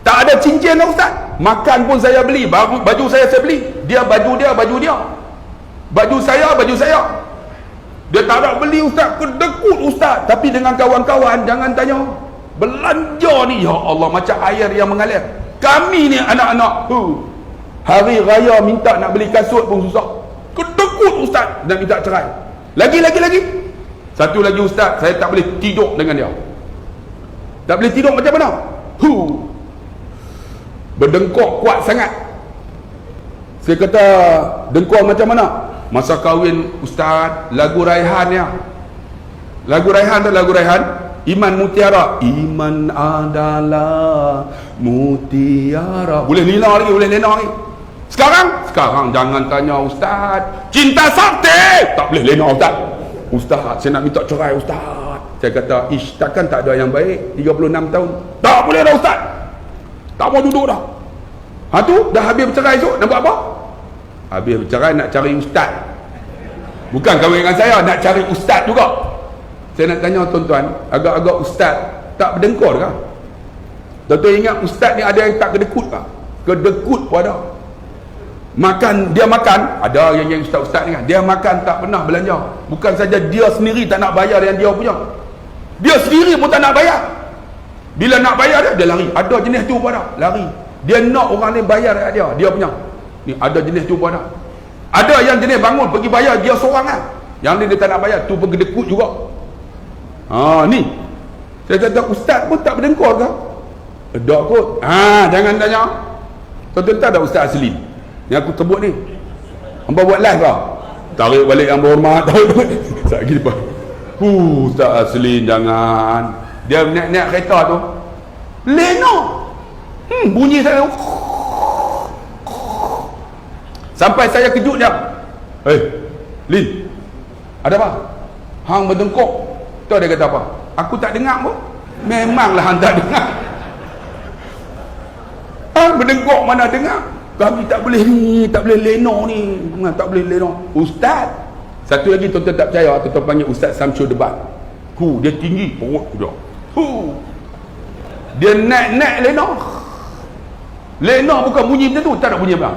Speaker 1: Tak ada cincin lah Ustaz. Makan pun saya beli, baju saya beli. Dia baju dia, baju dia. Baju saya, baju saya. Dia tak nak beli Ustaz, kedekut Ustaz. Tapi dengan kawan-kawan, jangan tanya. Belanja ni, ya Allah, macam air yang mengalir. Kami ni anak-anak, hari raya minta nak beli kasut pun susah. Kedekut Ustaz, dan minta cerai. Lagi. Satu lagi Ustaz, saya tak boleh tidur dengan dia. Tak boleh tidur macam mana? Berdengkok kuat sangat. Saya kata, dengkok macam mana? Masa kahwin Ustaz, lagu Raihan ya. Lagu Raihan tu lagu Raihan. Iman mutiara. Iman adalah mutiara. Boleh lina lagi. Sekarang jangan tanya Ustaz. Cinta sakti. Tak boleh lena Ustaz. Ustaz, saya nak minta cerai Ustaz. Saya kata, takkan tak ada yang baik 36 tahun. Tak boleh dah Ustaz. Tak mau duduk dah. Tu dah habis bercerai esok, nak buat apa? Habis bercerai nak cari Ustaz. Bukan kahwin dengan saya, nak cari Ustaz juga. Saya nak tanya tuan-tuan, agak-agak Ustaz tak berdengkur ke? Tuan-tuan ingat Ustaz ni ada yang tak kedekut ke? Kedekut pun ada. Makan, dia makan, ada yang ustaz-ustaz ni kan, dia makan tak pernah belanja. Bukan saja dia sendiri tak nak bayar yang dia punya, dia sendiri pun tak nak bayar. Bila nak bayar dia lari. Ada jenis tu pun ada, lari. Dia nak orang ni bayar dia punya. Ni ada jenis tu pun ada. Ada yang jenis bangun pergi bayar dia seorang kan. Yang ni dia tak nak bayar, tu pun kedekut juga. Ni saya kata ustaz pun tak berdengkur ke? Tak kot. Jangan tanya. Tuan-tuan tak ada ustaz asli yang aku sebut ni. Hangpa buat live ke? Tarik balik yang berhormat. Tak gitu pak. Ustaz asli jangan. Dia naik kereta tu, lena. Bunyi saya. Sampai saya kejut dia. Lin, ada apa? Hang berdengkok. Tahu dia kata apa? Aku tak dengar pun. Memanglah hang tak dengar. Hang berdengkok mana dengar. Kami tak boleh ni, tak boleh leno ni, tak boleh leno. Ustaz, satu lagi tuan-tuan tak percaya, tuan-tuan panggil Ustaz Samsul Debat. Dia tinggi, perut dia. Dia naik leno. Leno bukan bunyi macam tu, tak ada bunyi apa.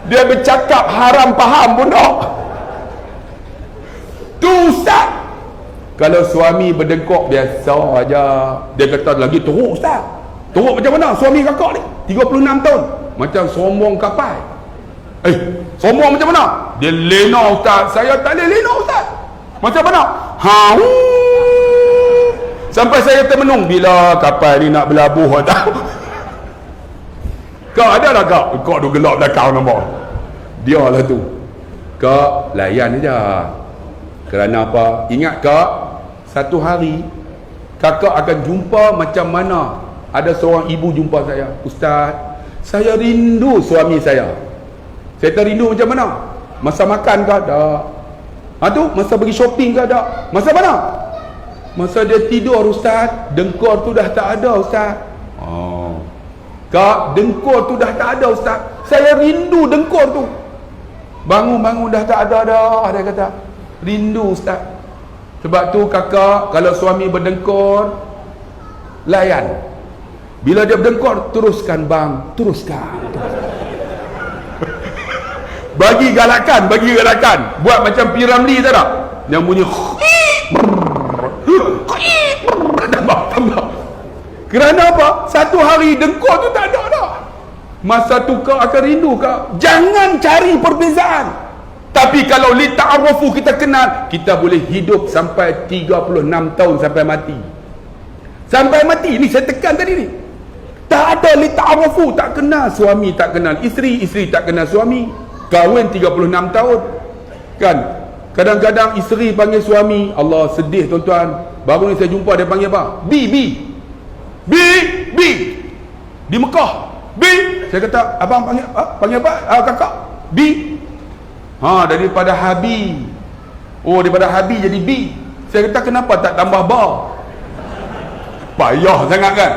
Speaker 1: Dia bercakap haram faham pun tak. Tu Ustaz. Kalau suami berdengkok biasa aja. Dia kata lagi teruk Ustaz. Teruk macam mana suami kakak ni? 36 tahun. Macam sombong kapal. Sombong macam mana? Dia lena Ustaz. Saya tak boleh lena Ustaz. Macam mana? Sampai saya termenung. Bila kapal ni nak berlabuh tak? Kau ada lah kau. Kau tu gelap belakang nampak. Dia lah tu. Kau layan aja. Kerana apa? Ingat kak, satu hari kakak akan jumpa macam mana ada seorang ibu jumpa saya. Ustaz, saya rindu suami saya. Saya terindu macam mana? Masa makan ke? Tak. Tu masa pergi shopping ke? Tak. Masa mana? Masa dia tidur Ustaz, dengkur tu dah tak ada Ustaz. Kak, dengkur tu dah tak ada Ustaz. Saya rindu dengkur tu. Bangun-bangun dah tak ada dah. Dia kata rindu Ustaz. Sebab tu kakak, kalau suami berdengkur, layan. Bila dia berdengkur, teruskan bang, teruskan. Bagi galakan. Buat macam P. Ramlee tak? Yang bunyi tambah. Kerana apa? Satu hari dengkur tu tak ada dah. Masa tu kau akan rindu kau. Jangan cari perbezaan. Tapi kalau li ta'arufu kita kenal, kita boleh hidup sampai 36 tahun sampai mati. Sampai mati ni saya tekan tadi ni. Tak ada li ta'arufu, tak kenal suami, tak kenal isteri, isteri tak kenal suami. Kahwin 36 tahun. Kan? Kadang-kadang isteri panggil suami, Allah sedih tuan-tuan. Baru ni saya jumpa dia panggil apa? B. Di Mekah. B. Saya kata, abang panggil apa? Kakak. B. Daripada Habi. Daripada Habi jadi B. Saya kata kenapa tak tambah ba? Payah sangat kan?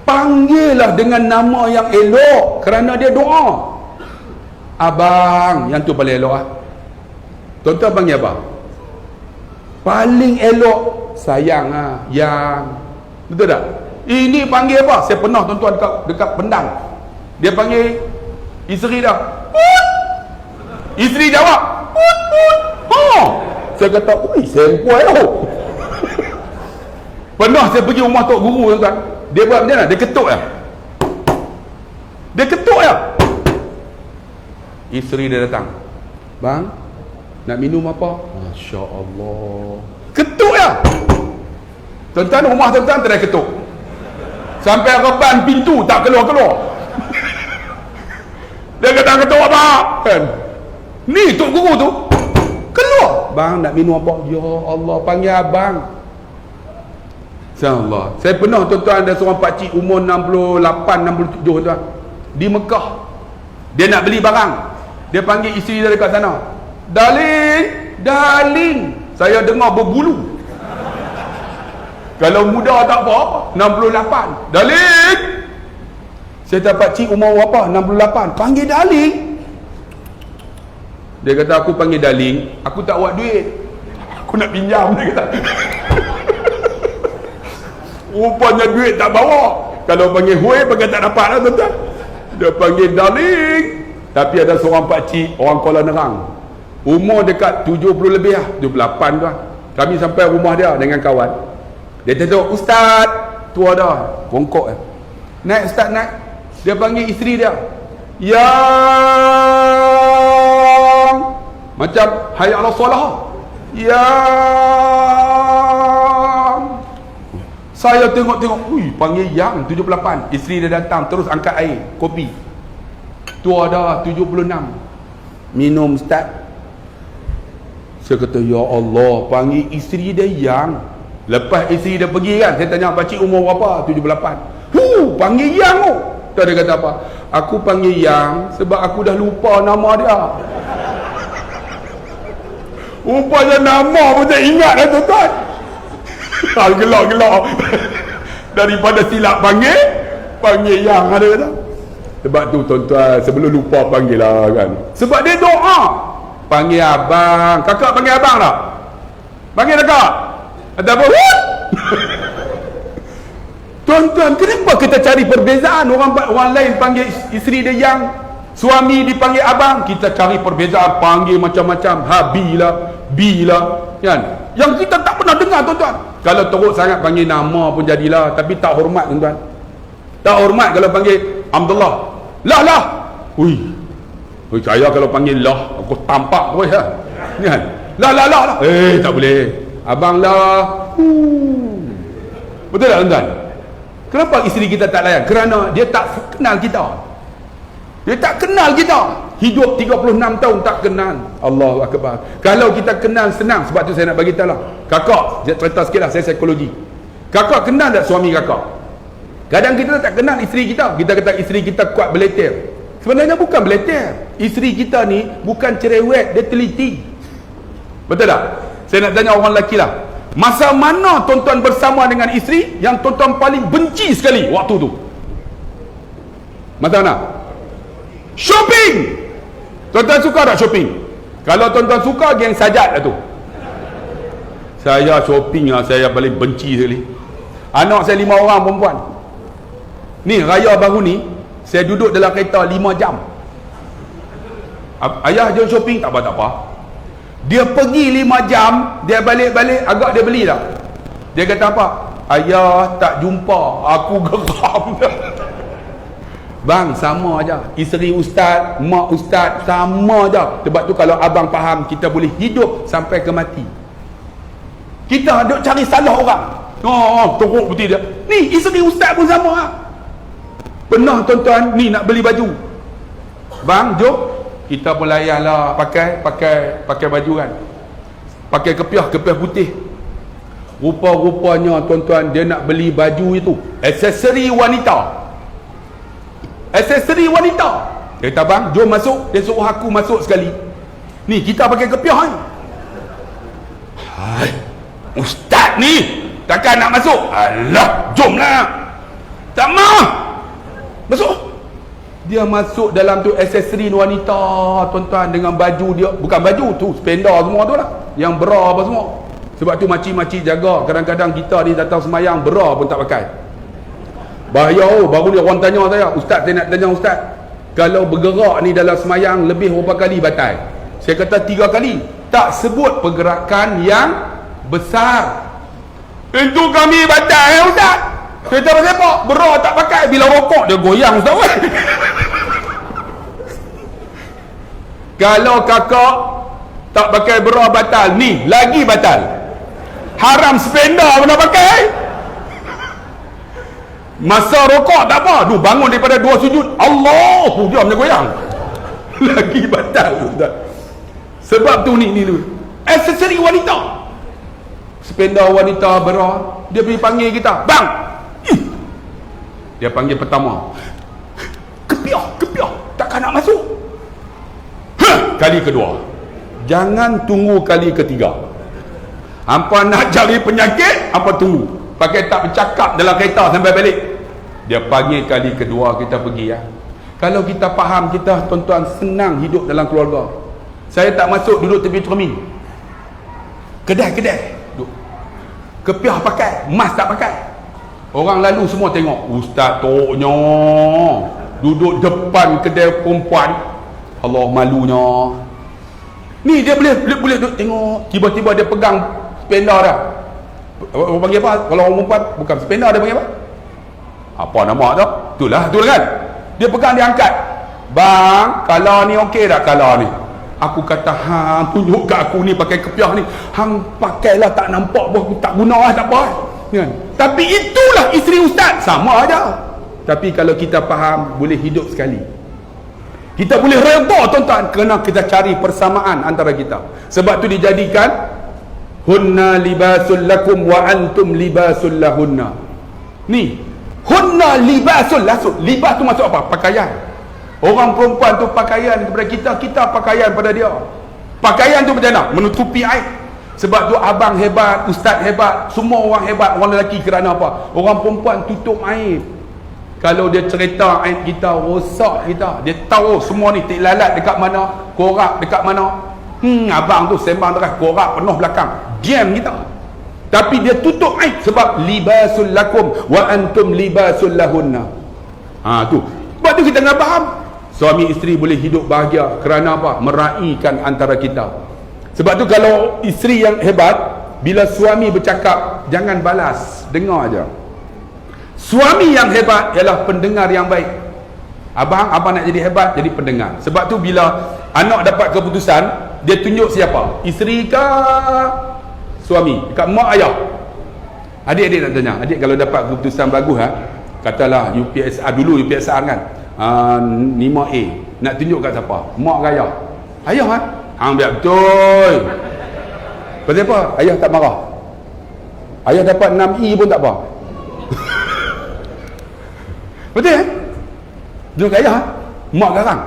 Speaker 1: Panggillah dengan nama yang elok kerana dia doa. Abang, yang tu paling elok ah. Tuan-tuan panggil apa? Paling elok sayang yang. Betul tak? Ini panggil apa? Saya pernah tuan-tuan dekat Pendang. Dia panggil isteri dah. Isteri jawab saya kata sempoi tau. Pernah saya pergi rumah tok guru tuan. Dia buat macam mana? Dia ketuk ya. Isteri dia datang. Bang, nak minum apa? Masya Allah. Ketuk ya. Tuan-tuan, rumah tuan-tuan tak ada ketuk. Sampai reban pintu tak keluar-keluar. Dia kata ketuk apa? Kan? Ni tok guru tu keluar. Bang, nak minum apa? Ya Allah, panggil abang. InsyaAllah. Saya pernah tuan-tuan ada seorang pakcik umur 68, 67 tuan. Di Mekah. Dia nak beli barang. Dia panggil isteri dia dekat sana. Darling. Saya dengar berbulu. Kalau muda tak apa, 68. Darling. Saya tak pakcik umur berapa? 68. Panggil darling. Dia kata aku panggil darling, aku tak buat duit. Aku nak pinjam, dia kata. Rupanya duit tak bawa. Kalau panggil hui, panggil tak dapat lah tuan-tuan. Dia panggil darling. Tapi ada seorang pakcik, orang Kuala Nerang. Umur dekat 70 lebih lah, 78 tuan. Kami sampai rumah dia dengan kawan. Dia tengok, Ustaz, tua dah, bongkok. Naik Ustaz, naik. Dia panggil isteri dia. Yang macam hayya ala solah. Yang saya tengok-tengok, panggil yang 78. Isteri dia datang terus angkat air, kopi. Tua dah 76. Minum Ustaz. Saya kata ya Allah, panggil isteri dia yang. Lepas isteri dia pergi kan, saya tanya pakcik umur berapa? 78. Panggil yang tu. Tak, dia kata apa? Aku panggil yang sebab aku dah lupa nama dia. Rupanya nama pun tak ingat lah tuan-tuan. Gelak-gelak. daripada silap panggil yang ada kata. Sebab tu tuan-tuan, sebelum lupa panggil lah kan, sebab dia doa. Panggil abang, kakak panggil abang tak? Panggil kakak ataupun tuan-tuan, kenapa kita cari perbezaan? Orang lain panggil isteri dia yang, suami dipanggil abang, kita cari perbezaan, panggil macam-macam, Bi lah kan, yang kita tak pernah dengar tuan-tuan. Kalau teruk sangat panggil nama pun jadilah, tapi tak hormat tuan-tuan. Tak hormat kalau panggil Abdullah, lah ui, saya kalau panggil lah aku tampak pun ya kan, lah tak boleh, abang lah. Betul tak tuan-tuan? Kenapa isteri kita tak layan? Kerana dia tak kenal kita. Dia tak kenal kita. Hidup 36 tahun tak kenal. Allahu Akbar. Kalau kita kenal senang. Sebab tu saya nak bagi tahu lah. Kakak, saya cerita sikit lah, saya psikologi. Kakak kenal tak suami kakak? Kadang kita tak kenal isteri kita. Kita kata isteri kita kuat beletir. Sebenarnya bukan beletir. Isteri kita ni bukan cerewet, dia teliti. Betul tak? Saya nak tanya orang lelaki lah. Masa mana tuan-tuan bersama dengan isteri yang tuan-tuan paling benci sekali waktu tu? Masa mana? Shopping. Tuan-tuan suka tak shopping? Kalau tuan-tuan suka, geng sajat lah tu. Saya shopping lah, saya paling benci sekali. Anak saya 5 orang perempuan. Ni raya baru ni, saya duduk dalam kereta 5 jam. Ayah jom shopping, tak apa-apa. Dia pergi 5 jam, dia balik-balik, agak dia beli tak? Dia kata apa? Ayah tak jumpa, aku geram. Bang, sama aja. Isteri ustaz, mak ustaz, sama aja. Sebab tu kalau abang faham, kita boleh hidup sampai ke mati. Kita duk cari salah orang. Teruk betul dia. Ni isteri ustaz pun sama lah. Pernah tuan-tuan, ni nak beli baju. Bang, jom. Kita pun layan lah, pakai baju kan, pakai kepiah putih. Rupa-rupanya tuan-tuan, dia nak beli baju itu aksesori wanita. Dia kata bang, jom masuk. Dia suruh aku masuk sekali. Ni kita pakai kepiah ni. Hai, ustaz ni takkan nak masuk? Alah, jomlah. Tak mau masuk. Dia masuk dalam tu aksesori wanita tuan-tuan, dengan baju dia, bukan baju tu, spender semua tu lah, yang bra apa semua. Sebab tu makcik-makcik jaga, kadang-kadang kita ni datang semayang bra pun tak pakai. Bahaya. Baru ni orang tanya saya, ustaz, saya nak tanya ustaz, kalau bergerak ni dalam semayang lebih berapa kali batal? Saya kata 3 kali. Tak sebut pergerakan yang besar. Itu kami batal ustaz. Saya kata pasal apa? Bra tak pakai, bila rokok dia goyang ustaz. Kalau kakak tak pakai bra batal, ni lagi batal. Haram spender pun nak pakai. Masa rokok tak apa, bangun daripada 2 sujud, Allah, dia macam goyang. Lagi batal ustaz. Sebab tu ni tu aksesori wanita, spender wanita, bra. Dia pergi panggil kita, bang. Dia panggil pertama, kepiah, takkan nak masuk. Kali kedua, jangan tunggu kali ketiga. Hampa nak cari penyakit, hampa tunggu, pakai tak bercakap dalam kereta sampai balik. Dia panggil kali kedua, kita pergi ya. Kalau kita faham, kita tuan-tuan senang hidup dalam keluarga. Saya tak masuk duduk tepi cermin, kedai duduk, kepiah pakai, mask tak pakai. Orang lalu semua tengok, ustaz toknya duduk depan kedai perempuan. Allah, malunya. Ni dia boleh duduk tengok, tiba-tiba dia pegang spender dah. Orang panggil apa? Kalau orang perempuan bukan spender, dia panggil apa? Apa nama tu? Itulah kan. Dia pegang, dia angkat. Bang, color ni okey tak color ni? Aku kata, hang tunjuk kat aku ni pakai kepiah ni. Hang pakailah, tak nampak pun, tak guna lah, tak apa. Kan? Tapi itulah isteri ustaz, sama aja. Tapi kalau kita faham, boleh hidup sekali. Kita boleh redha tuan-tuan, kerana kita cari persamaan antara kita. Sebab tu dijadikan hunna libasul lakum wa antum libasul lahunna. Ni hunna libasul lakum. Libas tu maksud apa? Pakaian. Orang perempuan tu pakaian kepada kita, kita pakaian pada dia. Pakaian tu macam mana? Menutupi aib. Sebab tu abang hebat, ustaz hebat, semua orang hebat. Orang lelaki kerana apa? Orang perempuan tutup aib. Kalau dia cerita aib kita, rosak kita. Dia tahu semua ni lalat dekat mana, korak dekat mana. Abang tu sembang terus, korak penuh belakang. Diam kita. Tapi dia tutup aib sebab libasul lakum wa antum libasul lahunna. Tu. Sebab tu kita nak faham. Suami isteri boleh hidup bahagia kerana apa? Meraihkan antara kita. Sebab tu kalau isteri yang hebat, bila suami bercakap, jangan balas, dengar aja. Suami yang hebat ialah pendengar yang baik. Abang nak jadi hebat, jadi pendengar. Sebab tu bila anak dapat keputusan, dia tunjuk siapa? Isteri ke suami? Dekat mak ayah. Adik-adik nak tanya, adik kalau dapat keputusan bagus, katalah UPSR dulu, UPSR kan, 5A, nak tunjuk kat siapa? Mak ke ayah? Ayah kan? Biar betul. Pasal apa? Ayah tak marah. Ayah dapat 6E pun tak apa. Betul kan? Tunjuk kat ayah. Mak garang.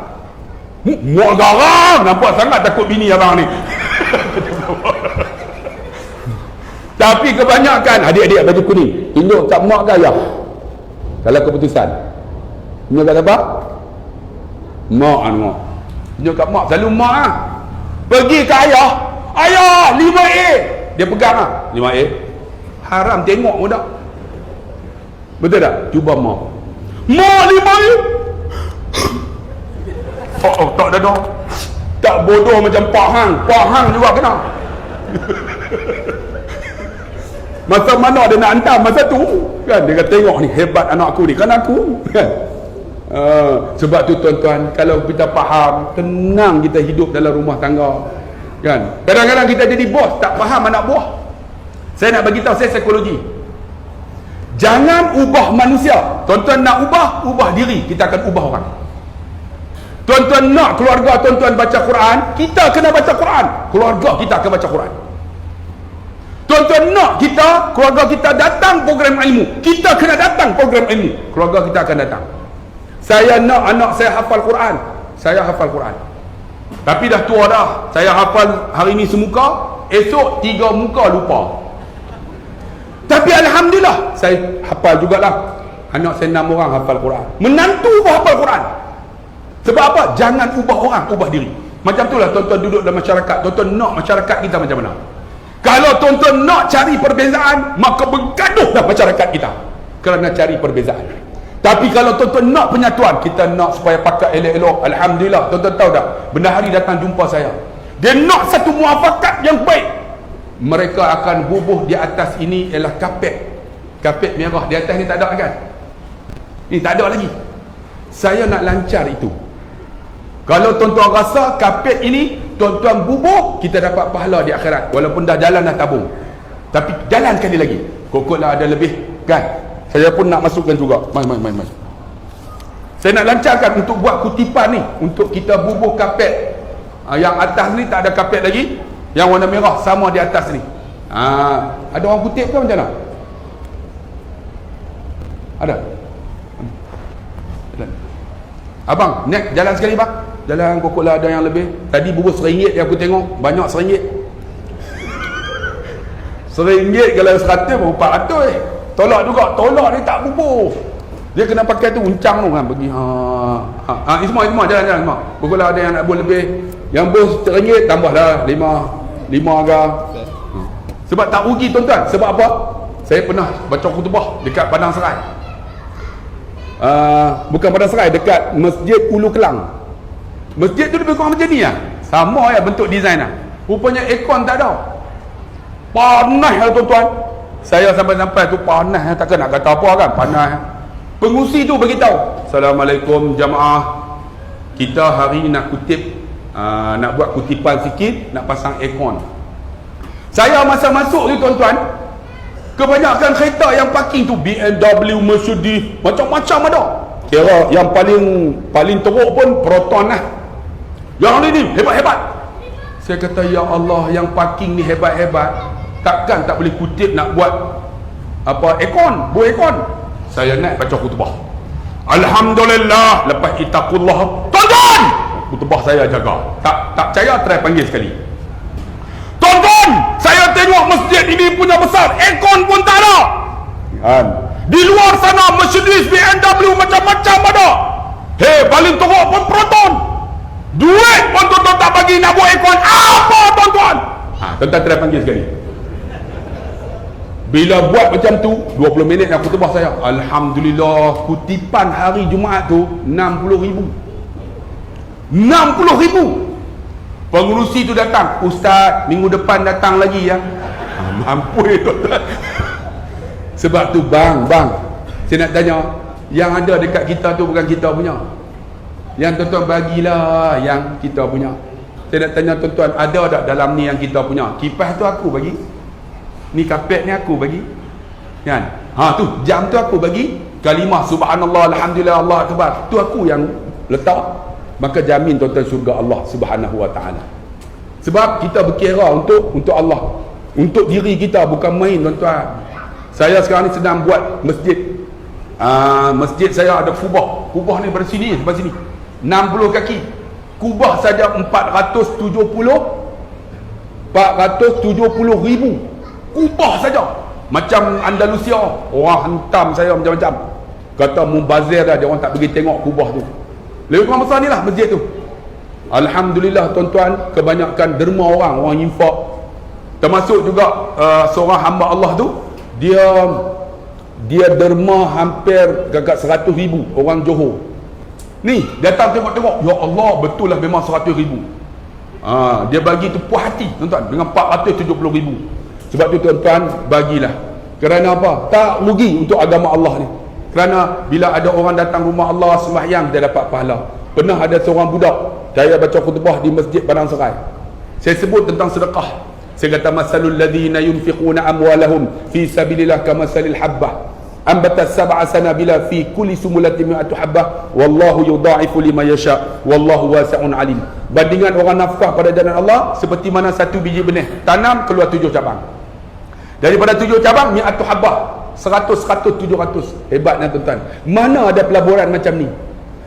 Speaker 1: Mak garang. Nampak sangat takut bini abang ni. Tapi kebanyakan adik-adik baju kuning tunjuk kat mak ke ayah? Kalau keputusan tunjuk kat siapa? Mak. Tunjuk kat mak. Selalu mak lah. Pergi ke ayah, 5A, dia pegang 5A, haram tengok pun tak. Betul tak? Cuba mak 5A. Tak ada, tak bodoh macam Pak Hang juga kena. Masa mana dia nak hantar masa tu kan, dia kata tengok ni hebat anak aku ni, kan aku kan. Sebab tu tuan-tuan, kalau kita faham, tenang kita hidup dalam rumah tangga kan. Kadang-kadang kita jadi bos, tak faham anak buah. Saya nak bagi tahu, saya psikologi. Jangan ubah manusia. Tuan-tuan nak ubah diri, kita akan ubah orang. Tuan-tuan nak keluarga tuan-tuan baca Quran, kita kena baca Quran. Keluarga kita akan baca Quran. Tuan-tuan nak keluarga kita datang program ilmu, kita kena datang program ilmu. Keluarga kita akan datang. Saya nak anak saya hafal Quran, saya hafal Quran. Tapi dah tua dah, saya hafal hari ni semuka, esok 3 muka lupa. Tapi alhamdulillah saya hafal jugalah. Anak saya 6 orang hafal Quran, menantu pun hafal Quran. Sebab apa? Jangan ubah orang, ubah diri. Macam itulah tuan-tuan duduk dalam masyarakat. Tuan-tuan nak masyarakat kita macam mana? Kalau tuan-tuan nak cari perbezaan, maka bergaduhlah masyarakat kita kerana cari perbezaan. Tapi kalau tuan-tuan nak penyatuan, kita nak supaya pakat elok-elok. Alhamdulillah, tuan-tuan tahu tak? Bendahari datang jumpa saya. Dia nak satu muafakat yang baik. Mereka akan bubuh di atas ini ialah kapet. Kapet merah. Di atas ni tak ada kan? Ni tak ada lagi. Saya nak lancar itu. Kalau tuan-tuan rasa kapet ini, tuan-tuan bubuh, kita dapat pahala di akhirat. Walaupun dah jalan dah tabung. Tapi jalan sekali lagi. Kokotlah ada lebih kan? Saya pun nak masukkan juga. Mai. Saya nak lancarkan untuk buat kutipan ni, untuk kita bubuh kapet. Yang atas ni tak ada kapet lagi, yang warna merah sama di atas ni. Ada orang kutip ke macam mana? Ada? Abang, naik jalan sekali bang. Jalan kokotlah ada yang lebih. Tadi bubuh RM1 yang aku tengok, banyak RM1. RM1 kalau 100 baru RM400 Tolak juga, tolak ni tak bubuh. Dia kena pakai tu uncang tu kan, pergi ini semua jalan-jalan semua. Pokoklah ada yang nak buat lebih. Yang bos RM1 tambahlah 5 agak. Sebab tak rugi tuan-tuan. Sebab apa? Saya pernah baca khutbah dekat Padang Serai. Bukan Padang Serai, dekat Masjid Ulu Kelang. Masjid tu lebih kurang macam ni lah. Sama ya bentuk design lah. Rupanya aircon tak ada. Panas lah tuan-tuan. Saya sampai-sampai tu panas, takkan nak kata apa kan, panas. Pengusi tu beritahu, Assalamualaikum jamaah, kita hari nak kutip, nak buat kutipan sikit, nak pasang aircon. Saya masa masuk tu tuan-tuan, kebanyakan kereta yang parking tu BMW, Mercedes, macam-macam ada. Kira yang paling teruk pun Proton lah. Yang ni hebat-hebat. Saya kata ya Allah, yang parking ni hebat-hebat, takkan tak boleh kutip nak buat apa aircon, buat aircon. Saya naik baca khutbah. Alhamdulillah, lepas itaqullah. Tuan-tuan, khutbah saya jaga. Tak percaya, try panggil sekali. Tuan-tuan, saya masjid ini punya besar, aircon pun tak ada. Kan? Di luar sana Mercedes, BMW macam-macam ada. Hei, paling teruk pun Proton. Duit pun tuan-tuan tak bagi nak buat aircon. Apa tuan-tuan? Tuan-tuan try panggil sekali. Bila buat macam tu, 20 minit aku tebah saya. Alhamdulillah, kutipan hari Jumaat tu 60,000. 60,000. Pengurusi tu datang, Ustaz, minggu depan datang lagi ya. Mampu tuan-tuan. Sebab tu bang, saya nak tanya, yang ada dekat kita tu bukan kita punya. Yang tuan-tuan bagilah yang kita punya. Saya nak tanya tuan-tuan, ada tak dalam ni yang kita punya? Kipas tu aku bagi. Ni kapet ni aku bagi. Kan? Tu jam tu aku bagi. Kalimah subhanallah alhamdulillah Allah akbar. Tu aku yang letak. Maka jamin tuan-tuan syurga Allah Subhanahu wa taala. Sebab kita berkira untuk Allah. Untuk diri kita, bukan main tuan-tuan. Saya sekarang ni sedang buat masjid. Masjid saya ada kubah. Kubah ni pada sini sampai sini. 60 kaki. Kubah saja 470,000. Kubah saja. Macam Andalusia, orang hantam saya macam-macam. Kata mubazir dah, dia orang tak pergi tengok kubah tu. Lebih kurang besar ni lah masjid tu. Alhamdulillah tuan-tuan, kebanyakan derma orang infak. Termasuk juga seorang hamba Allah tu, dia derma hampir gagak 100,000 orang Johor. Ni datang tengok-tengok, ya Allah, betul lah memang 100,000. Dia bagi tu puas hati tuan-tuan dengan 470,000. Sebab tu tuan-tuan, bagilah. Kerana apa? Tak rugi untuk agama Allah ni. Kerana bila ada orang datang rumah Allah sembahyang, dia dapat pahala. Pernah ada seorang budak, saya baca khutbah di Masjid Padang Serai. Saya sebut tentang sedekah. Saya kata masalul ladzina yunfiquna amwalahum fi sabilillah kamasalil habbah ambatat sab'a sanabila fi kulli sumulatin mi'atu habbah wallahu yudha'ifu liman yasha wallahu wasi'un alim. Bandingan orang nafkah pada jalan Allah seperti mana satu biji benih tanam keluar 7 cabang. Daripada 7 cabang mi'atu habbah, 100, 700. Hebatnya tuan-tuan. Mana ada pelaburan macam ni?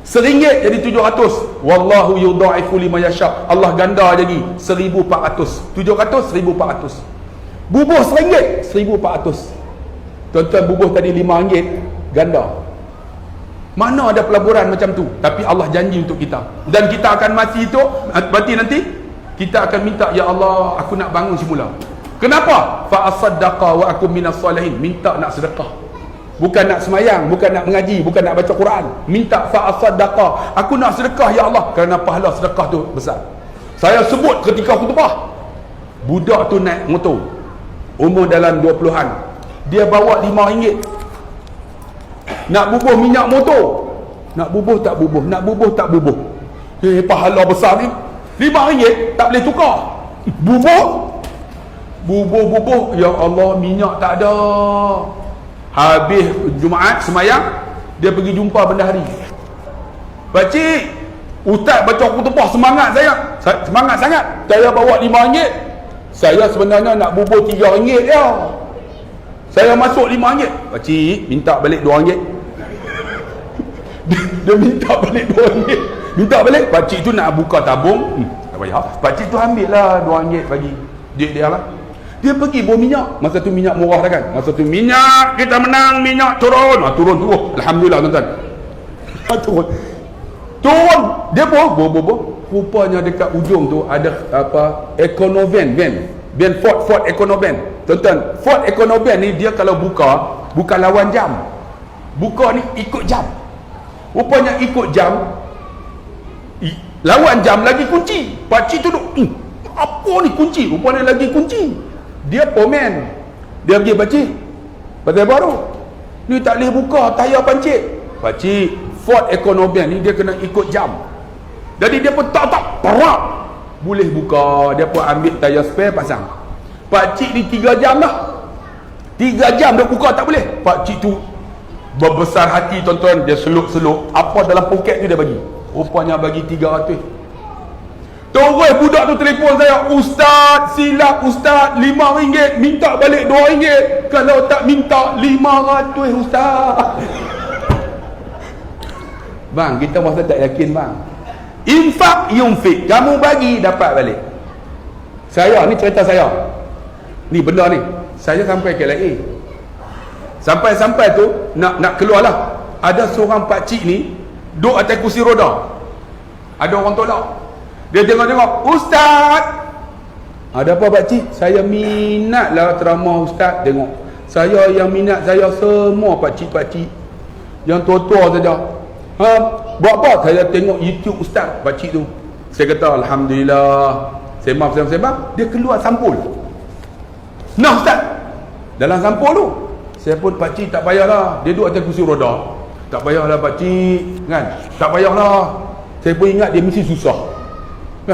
Speaker 1: RM1 jadi 700. Wallahu yudha'ifu liman yasha. Allah ganda jadi 1,400. 700, 1,400. Bubuh RM1, 1,400. Tuan-tuan, bubuh tadi RM5, ganda. Mana ada pelaburan macam tu? Tapi Allah janji untuk kita. Dan kita akan mati itu, mati nanti, kita akan minta, ya Allah, aku nak bangun semula. Kenapa? Fa asaddaqa wa akum minas salihin. Minta nak sedekah. Bukan nak semayang, bukan nak mengaji, bukan nak baca Quran. Minta fa asaddaqa. Aku nak sedekah ya Allah, kerana pahala sedekah tu besar. Saya sebut ketika khutbah. Budak tu naik motor. Umur dalam 20-an. Dia bawa RM5. Nak bubuh minyak motor. Nak bubuh tak bubuh, nak bubuh tak bubuh. Pahala besar ni. RM5 tak boleh tukar. Bubuh, ya Allah, minyak tak ada. Habis Jumaat semayang, dia pergi jumpa bendahari. Pakcik, ustaz baca khutbah semangat saya. Semangat sangat. Saya bawa RM5. Saya sebenarnya nak bubuh RM3 dia. Saya masuk RM5. Pakcik, minta balik RM2. Dia minta balik RM2. Minta balik. Pakcik tu nak buka tabung. Tak payah. Pakcik tu ambil lah RM2 bagi duit dia lah. Dia pergi bawa minyak. Masa tu minyak murah dah kan. Masa tu minyak, kita menang, minyak turun. Turun. Alhamdulillah tuan-tuan. Turun. Dia bawa. Rupanya dekat ujung tu ada apa, Econovan van Ford Econovan. Tuan-tuan, Ford Econovan ni dia kalau buka, bukan lawan jam. Buka ni ikut jam. Rupanya ikut jam, lawan jam lagi kunci. Pakcik tu duduk, apa ni kunci? Rupanya lagi kunci. Dia pomen. Dia pergi, pakcik, pasal baru ni tak boleh buka tayar pancit. Pakcik, Ford Econovan ni dia kena ikut jam. Jadi dia pun tak perak boleh buka. Dia pun ambil tayar spare pasang. Pakcik ni 3 jam dah. 3 jam dah buka tak boleh. Pakcik tu berbesar hati tuan-tuan. Dia seluk-seluk apa dalam poket tu dia bagi. Rupanya bagi 300. Terus budak tu telefon saya, Ustaz, silap Ustaz, RM5, minta balik RM2. Kalau tak minta RM500 Ustaz. Bang, kita masa tak yakin bang. Infak yunfik, kamu bagi dapat balik. Saya ni cerita saya. Ni benda ni. Saya sampai KLIA. Sampai tu nak keluar lah. Ada seorang pakcik ni duduk atas kursi roda. Ada orang tolak. Dia tengok-tengok, "Ustaz!" Ada apa pakcik? "Saya minatlah ceramah Ustaz." Tengok, saya yang minat, saya semua pakcik-pakcik yang tua-tua saja. Buat apa? Saya tengok YouTube Ustaz, pakcik tu. Saya kata, Alhamdulillah. Sembang, dia keluar sampul. Nah Ustaz, dalam sampul tu saya pun, pakcik tak payahlah, dia duduk atas kursi roda, tak payahlah pakcik, kan, tak payahlah. Saya pun ingat dia mesti susah.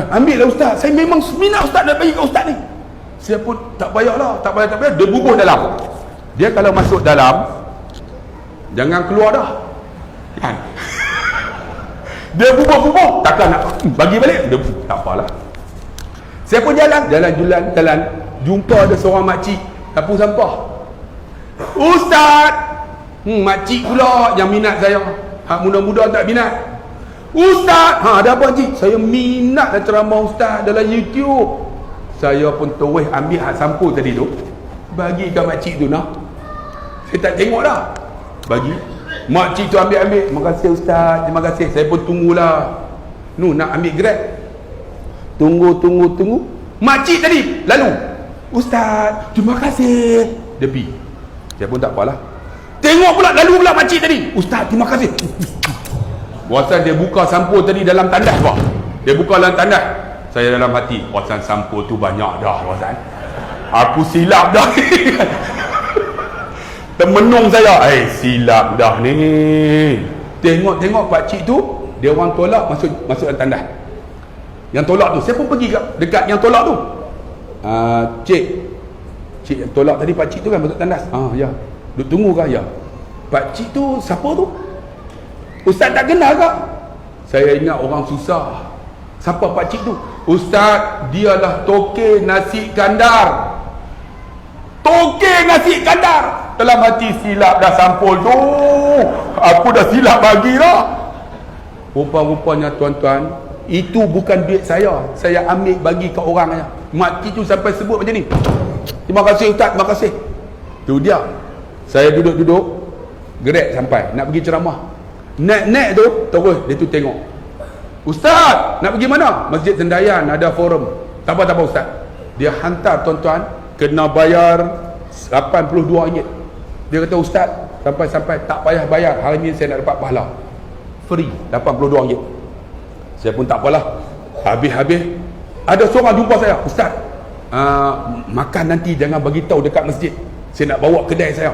Speaker 1: Ambil lah Ustaz, saya memang minat Ustaz nak bagi kat Ustaz ni. Saya pun tak payahlah, tak payah, dia bubuh dalam. Dia kalau masuk dalam, jangan keluar dah, kan. Dia bubuh, takkan nak bagi balik, dia tak apalah. Saya pun jalan, jumpa ada seorang makcik sapu sampah. "Ustaz!" Makcik pula yang minat saya. Muda-muda tak minat. "Ustaz!" "Ada apa cik?" "Saya minat ceramah Ustaz dalam YouTube." Saya pun terus ambil hak sampul tadi tu, bagi kat makcik tu nah. Saya tak tengok dah, bagi. Makcik tu ambil. "Terima kasih Ustaz, terima kasih." Saya pun tunggulah. Nak ambil Grab. Tunggu. Makcik tadi lalu. "Ustaz, terima kasih." Dia pergi. Saya pun tak apalah. Tengok pula, lalu pula makcik tadi. "Ustaz, terima kasih." Wasan dia buka sampul tadi dalam tandas bah. Dia buka dalam tandas. Saya dalam hati, wasan sampul tu banyak dah wasan. Aku silap dah. Termenung saya. Silap dah ni. Tengok pakcik tu, dia orang tolak masuk dalam tandas. Yang tolak tu, saya pun pergi dekat yang tolak tu. Cik yang tolak tadi, pakcik tu kan masuk tandas. Ya. Duk tunggu kah? Ya. Pakcik tu siapa tu? Ustaz tak kenal kah? Saya ingat orang susah. Siapa pakcik tu? "Ustaz, dialah Tokek Nasi Kandar." Tokek Nasi Kandar. Dalam hati, silap dah sampul tu. Aku dah silap bagi dah. Rupa-rupanya tuan-tuan, itu bukan duit saya ambil bagi ke orang aja. Makcik tu sampai sebut macam ni, "Terima kasih Ustaz, terima kasih." Tu dia. Saya duduk Grab sampai nak pergi ceramah. Naik tu terus dia tu tengok, "Ustaz, nak pergi mana?" "Masjid Sendayan, ada forum." Tak apa Ustaz. Dia hantar tuan-tuan, kena bayar RM82. Dia kata, "Ustaz, sampai tak payah bayar, hari ni saya nak dapat pahala free RM82." Saya pun tak apalah. Habis ada seorang jumpa saya, "Ustaz, makan nanti jangan bagi tahu dekat masjid, saya nak bawa kedai saya."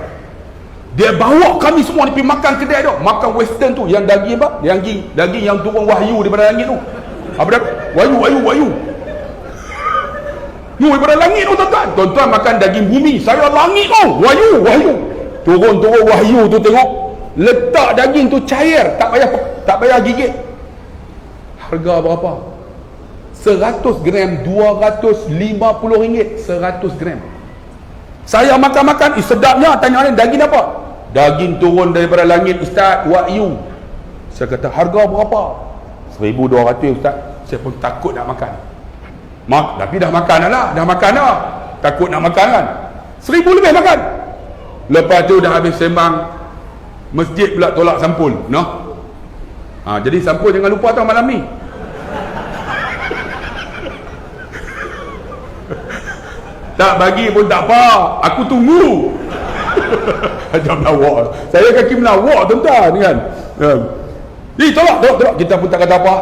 Speaker 1: Dia bawa kami semua pergi makan kedai tu. Makan western tu, yang daging apa? Daging yang turun wahyu daripada langit tu. Apa dah? Wahyu. Daripada langit tu tuan-tuan makan daging bumi. Saya langit tu, wahyu. Turun wahyu tu, tengok. Letak daging tu cair, tak payah gigit. Harga berapa? 100 gram RM250. 100 gram. Saya makan, sedapnya. Tanya ni, daging apa? "Daging turun daripada langit Ustaz, wahyu." Saya kata, "Harga berapa?" 1,200 Ustaz. Saya pun takut nak makan. Tapi dah makan dah. Takut nak makan kan. 1,000 lebih makan. Lepas tu dah habis sembang, masjid pula tolak sampul. Jadi sampul jangan lupa tau malam ni. Tak bagi pun tak apa, aku tunggu. Macam melawak. Saya kaki melawak tuan-tuan kan. Tolak. Kita pun tak kata apa.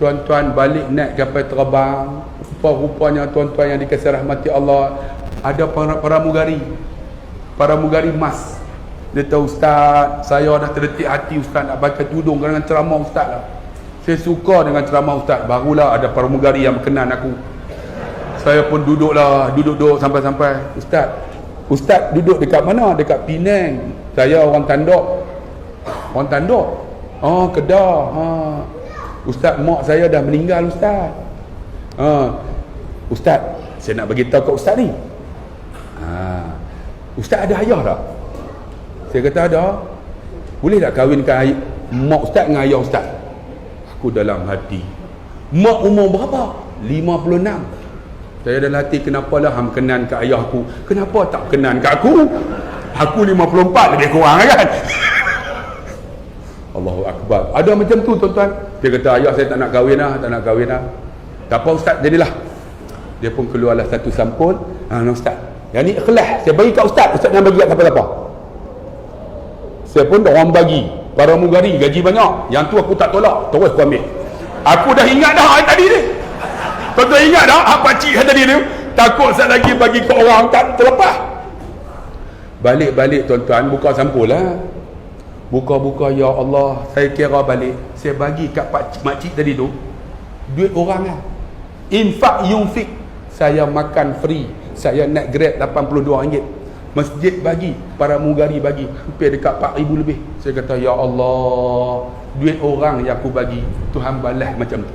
Speaker 1: Tuan-tuan balik naik kapal terbang. Rupa-rupanya tuan-tuan yang dikasihi rahmati Allah, ada pramugari emas. Dia tahu, "Ustaz, saya dah terdetik hati Ustaz nak baca tudung dengan ceramah Ustaz lah. Saya suka dengan ceramah Ustaz." Barulah ada pramugari yang berkenan aku. Saya pun duduk sampai, Ustaz duduk dekat mana?" "Dekat Penang." "Saya orang Tanduk." "Oh, Kedah." "Ustaz, mak saya dah meninggal Ustaz." "Ustaz, saya nak bagi tahu kat Ustaz ni. Ustaz ada ayah tak?" Saya kata, "Ada." "Boleh tak kahwinkan mak Ustaz dengan ayah Ustaz?" Aku dalam hati, "Mak umur berapa?" 56. Saya dalam hati, kenapalah hang kenan kat ayah aku, kenapa tak kenan kat aku? Aku 54 lebih kurang kan. Allahu Akbar. Ada macam tu tuan-tuan. Dia kata, ayah saya tak nak kahwin lah, tak nak kahwin lah. Tak apa ustaz, jadilah. Dia pun keluarlah satu sampul. Ustaz, yang ni ikhlas, saya bagi kat ustaz, ustaz jangan bagi kat siapa-siapa. Saya pun orang bagi para mugari gaji banyak, yang tu aku tak tolak, terus aku ambil. Aku dah ingat dah hari tadi ni. Tuan-tuan ingat dah pakcik hari tadi ni, takut saya lagi bagi ke orang tak terlepas. Balik-balik tuan-tuan, buka sampul lah. Buka-buka, ya Allah, saya kira balik, saya bagi kat makcik tadi tu duit orang lah. Infak yunfik, saya makan free, saya naik grade RM82, masjid bagi, para mugari bagi, hampir dekat 4,000 lebih. Saya kata, ya Allah, duit orang yang aku bagi, Tuhan balas macam tu.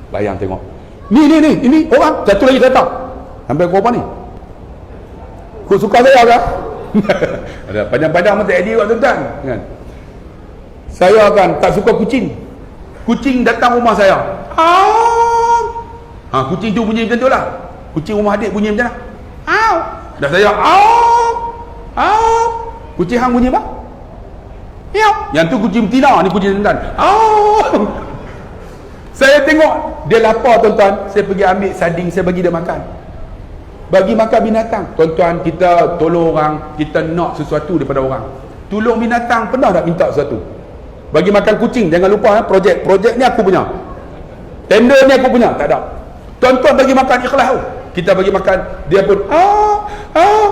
Speaker 1: Bayang tengok, ini orang, satu lagi datang sampai berapa ni, aku suka saya kan. Ada panjang-panjang macam Eddie kat tuan-tuan kan. Saya kan tak suka kucing. Kucing datang rumah saya, kucing tu bunyi macam tu lah. Kucing rumah adik bunyi macam mana? Dah saya kucing hang bunyi apa? Yang tu kucing betina, ni kucing jantan. Saya tengok dia lapar tuan-tuan, saya pergi ambil sarding, saya bagi dia makan. Bagi makan binatang. Tuan-tuan, kita tolong orang, kita nak sesuatu daripada orang. Tolong binatang, pernah tak minta sesuatu? Bagi makan kucing, jangan lupa projek ni aku punya, tender ni aku punya, tak ada. Tuan-tuan bagi makan ikhlas tu. Kita bagi makan, dia pun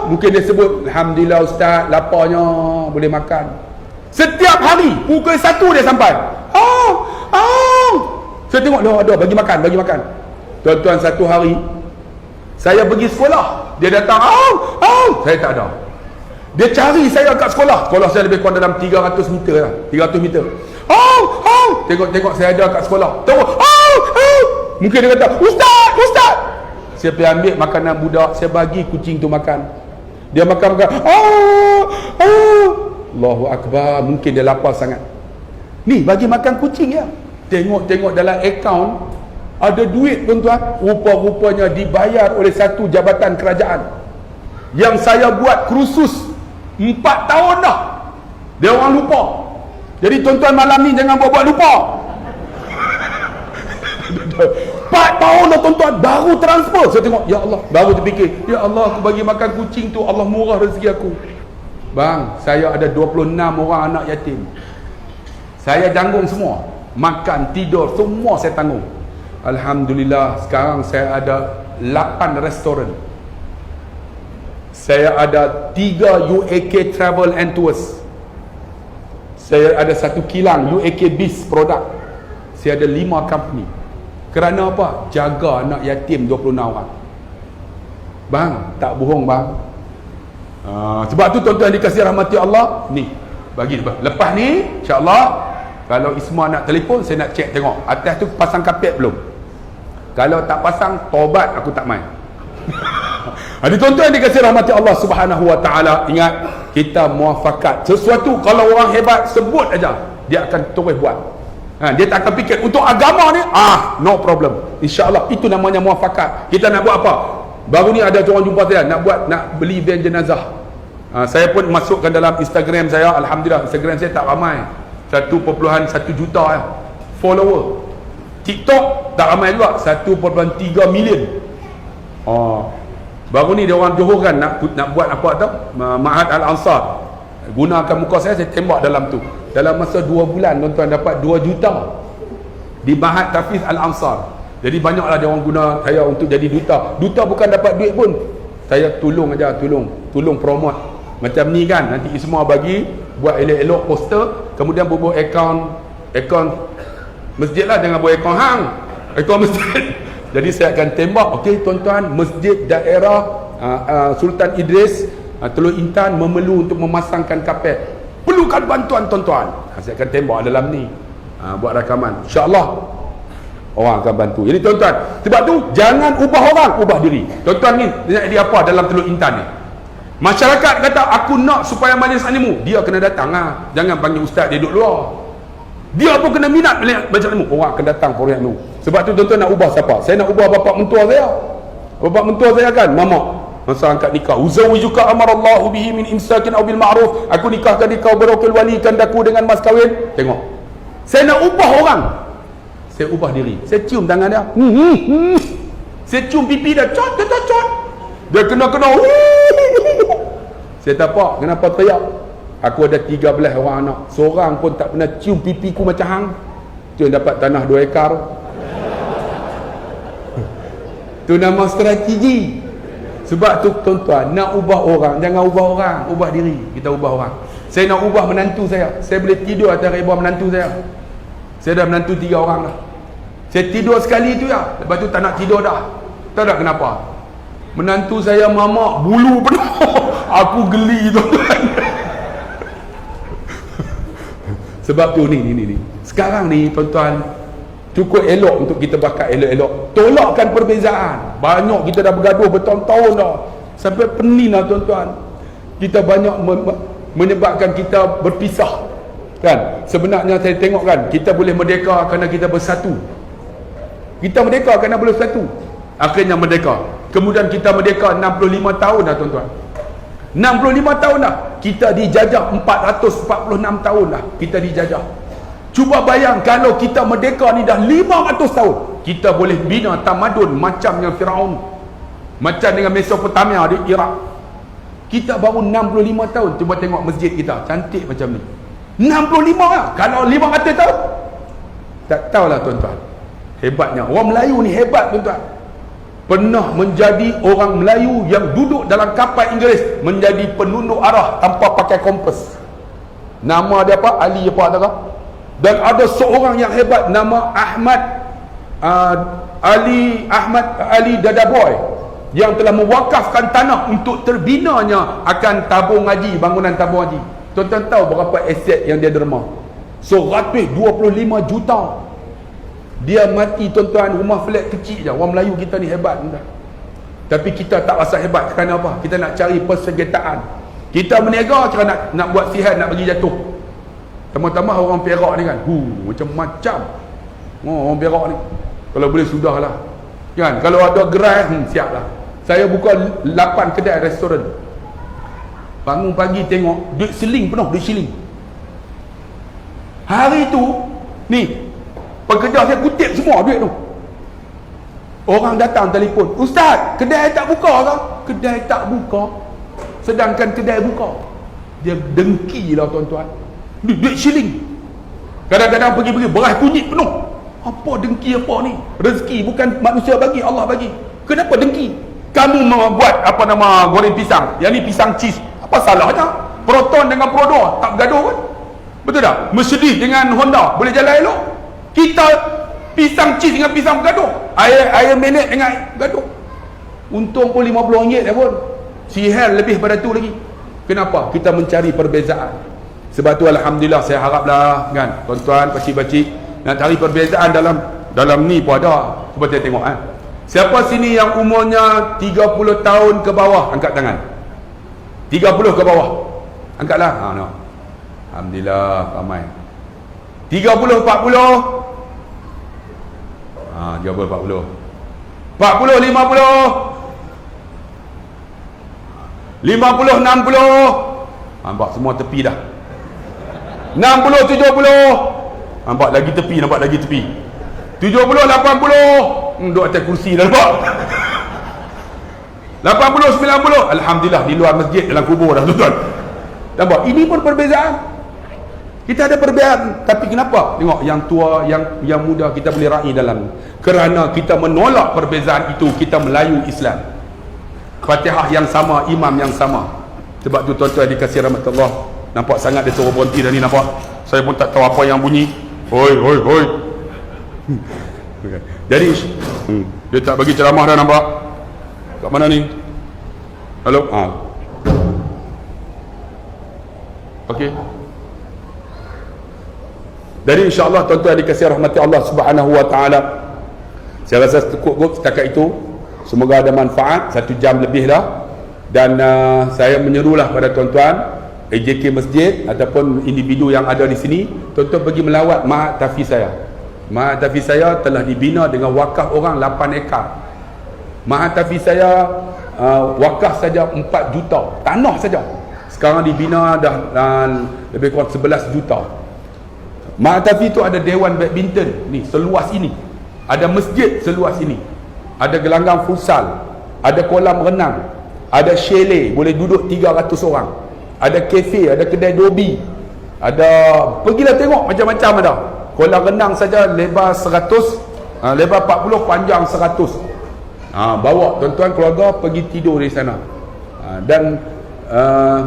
Speaker 1: mungkin dia sebut, alhamdulillah ustaz, laparnya boleh makan. Setiap hari pukul 1 dia sampai. Saya tengok ada bagi makan. Tuan-tuan, satu hari saya pergi sekolah, dia datang, saya tak ada. Dia cari saya kat sekolah. Sekolah saya lebih kurang dalam 300 meter lah. 300 meter. Tengok saya ada kat sekolah. Mungkin dia kata, Ustaz. Saya pergi ambil makanan budak, saya bagi kucing tu makan. Dia makan. Allahu Akbar. Mungkin dia lapar sangat. Ni bagi makan kucing ya. Tengok dalam akaun ada duit tuan-tuan. Rupa-rupanya dibayar oleh satu jabatan kerajaan. Yang saya buat kursus 4 tahun dah. Dia orang lupa. Jadi tuan-tuan, malam ni jangan buat lupa. 4 tahun dah tuan-tuan, baru transfer. Saya tengok, ya Allah, baru terfikir, ya Allah, aku bagi makan kucing tu, Allah murah rezeki aku. Bang, saya ada 26 orang anak yatim. Saya tanggung semua. Makan, tidur, semua saya tanggung. Alhamdulillah, sekarang saya ada 8 restoran. Saya ada 3 UAK Travel and Tours. Saya ada 1 kilang UAK Biz produk. Saya ada 5 company. Kerana apa? Jaga anak yatim 26 orang. Bang, tak bohong bang. Sebab tu tuan-tuan dikasih rahmati Allah. Ni, bagi lepas ni insya-Allah, kalau Isma nak telefon, saya nak cek tengok atas tu pasang kapet belum. Kalau tak pasang, taubat aku tak main. Jadi tuan-tuan dikasih rahmati Allah Subhanahu wa taala, ingat kita muafakat. Sesuatu kalau orang hebat sebut aja, dia akan terus buat. Dia tak akan fikir untuk agama ni, no problem. Insya-Allah itu namanya muafakat. Kita nak buat apa? Baru ni ada orang jumpa saya nak beli van jenazah. Saya pun masukkan dalam Instagram saya. Alhamdulillah Instagram saya tak ramai, 1.1 juta follower. TikTok tak ramai juga, 1.3 million. Baru ni dia orang Johor kan nak buat apa tau, Ma'had Al-Ansar. Gunakan muka saya tembak dalam tu. Dalam masa 2 bulan tuan-tuan dapat 2 juta di Ma'had Tafiz Al-Ansar. Jadi banyaklah dia orang guna saya untuk jadi duta. Duta bukan dapat duit pun, saya tolong aja, tolong promote. Macam ni kan, nanti semua bagi buat elok-elok poster, kemudian buat akaun masjid lah, jangan buat akaun masjid. Jadi saya akan tembak, okey tuan-tuan, masjid daerah Sultan Idris Teluk Intan memerlu untuk memasangkan kapet, perlukan bantuan tuan-tuan. Saya akan tembak dalam ni, buat rakaman, insya-Allah orang akan bantu. Jadi tuan-tuan, sebab tu jangan ubah orang, ubah diri. Tuan-tuan ni dia apa dalam Teluk Intan ni, masyarakat kata aku nak supaya majlis ilmu, dia kena datang jangan panggil ustaz dia duduk luar. Dia pun kena minat majlis ilmu, orang akan datang for ilmu. Sebab tu tuan-tuan nak ubah siapa? Saya nak ubah bapa mentua saya. Bapak mentua saya kan, mamak masa angkat nikah, uzawijuka amarallahu bihi min imsakin aw bil ma'ruf, aku nikahkan kau berwakil walikan daku dengan mas kahwin. Tengok, saya nak ubah orang, saya ubah diri, saya cium tangan dia, saya cium pipi dia, cot, dia kena saya tapak, kenapa teriak? Aku ada 13 orang anak, seorang pun tak pernah cium pipiku macam hang. Tu yang dapat tanah 2 ekar. Tu nama strategi. Sebab tu tuan-tuan, nak ubah orang, jangan ubah orang, ubah diri. Kita ubah orang. Saya nak ubah menantu saya, saya boleh tidur atas rebah menantu saya. Saya dah menantu 3 orang dah. Saya tidur sekali tu ya, lepas tu tak nak tidur dah. Tahu tak kenapa? Menantu saya mamak, bulu penuh. Aku geli tuan-tuan. Sebab tu ni. Sekarang ni tuan-tuan, cukup elok untuk kita bakar elok-elok. Tolakkan perbezaan. Banyak kita dah bergaduh bertahun-tahun dah. Sampai pening lah tuan-tuan. Kita banyak menyebabkan kita berpisah. Kan? Sebenarnya saya tengok kan, kita boleh merdeka kerana kita bersatu. Kita merdeka kerana boleh bersatu. Akhirnya merdeka. Kemudian kita merdeka 65 tahun dah tuan-tuan. 65 tahun dah. Kita dijajah 446 tahun dah. Kita dijajah. Cuba bayang kalau kita merdeka ni dah 500 tahun. Kita boleh bina tamadun macam yang Firaun. Macam dengan Mesopotamia di Iraq. Kita baru 65 tahun. Cuba tengok masjid kita. Cantik macam ni. 65 lah. Kalau 500 tahun. Tak tahulah tuan-tuan. Hebatnya. Orang Melayu ni hebat tuan-tuan. Pernah menjadi orang Melayu yang duduk dalam kapal Inggeris menjadi penunduk arah tanpa pakai kompas. Nama dia apa? Ali apa tak? Dan ada seorang yang hebat nama Ali Dadaboy yang telah mewakafkan tanah untuk terbinanya akan tabung haji, bangunan tabung haji. Tuan-tuan tahu berapa aset yang dia derma? 125 juta. Dia mati tuan-tuan, rumah flat kecil je. Orang Melayu kita ni hebat tuan-tuan. Tapi kita tak rasa hebat kerana apa? Kita nak cari persengketaan. Kita berniaga kerana nak buat sihat, nak bagi jatuh. Tambah-tambah orang Perak ni kan, macam-macam. Orang Perak ni kalau boleh sudahlah kan. Kalau ada gerai, siaplah. Saya buka 8 kedai restoran. Bangun pagi tengok duit siling penuh, duit siling. Hari tu ni pekerja saya kutip semua duit tu. Orang datang telefon, "Ustaz, kedai tak buka ke?" Kedai tak buka. Sedangkan kedai buka. Dia dengki lah tuan-tuan. Duit siling. Kadang-kadang pergi-pergi beras kunyit penuh. Apa dengki apa ni? Rezeki bukan manusia bagi, Allah bagi. Kenapa dengki? Kamu membuat apa nama goreng pisang, yang ni pisang cheese. Apa salahnya? Proton dengan Prodo tak bergaduh kan? Betul tak? Mercedes dengan Honda boleh jalan elok. Kita pisang cheese dengan pisang bergaduh. Air menet dengan bergaduh. Untung pun RM50 dah pun. Sihir lebih pada tu lagi. Kenapa? Kita mencari perbezaan. Sebab tu alhamdulillah saya haraplah kan tuan-tuan, pakcik-pakcik nak cari perbezaan dalam ni pun ada. Cuba saya tengok siapa sini yang umurnya 30 tahun ke bawah angkat tangan. 30 ke bawah. Angkatlah. No. Alhamdulillah ramai. 30 40. 30 40. 40 50. 50 60. Nampak semua tepi dah. 60 70. Nampak lagi tepi, 70 80. Duduk atas kursi dah nampak. 80 90. Alhamdulillah di luar masjid dalam kubur dah tuan-tuan. Nampak? Ini pun perbezaan. Kita ada perbezaan, tapi kenapa? Tengok yang tua, yang muda kita boleh raih dalam. Kerana kita menolak perbezaan itu, kita melayu Islam. Fatihah yang sama, imam yang sama. Sebab tu tuan-tuan dikasih rahmat Allah. Nampak sangat dia suruh berhenti dah ni, nampak? Saya pun tak tahu apa yang bunyi. Hoi. Jadi dia tak bagi ceramah dah, nampak? Kat mana ni? Halo? Okey. Jadi insya-Allah tuan-tuan dikasihi rahmati Allah Subhanahu wa taala. Saya rasa cukup setakat itu. Semoga ada manfaat. 1 jam lebih dah. Dan saya menyerulah pada tuan-tuan AJK Masjid ataupun individu yang ada di sini, tuan-tuan pergi melawat Ma'had Tahfiz saya. Ma'had Tahfiz saya telah dibina dengan wakaf orang 8 ekar. Mahatafi saya wakaf saja 4 juta tanah saja. Sekarang dibina dah lebih kurang 11 juta. Mahatafi tu ada dewan badminton ni seluas ini, ada masjid seluas ini, ada gelanggang futsal, ada kolam renang, ada chalet boleh duduk 300 orang, ada kafe, ada kedai dobi, ada, pergilah tengok macam-macam ada. Kolam renang saja lebar 100, lebar 40, panjang 100. Bawa tuan-tuan keluarga pergi tidur di sana. Dan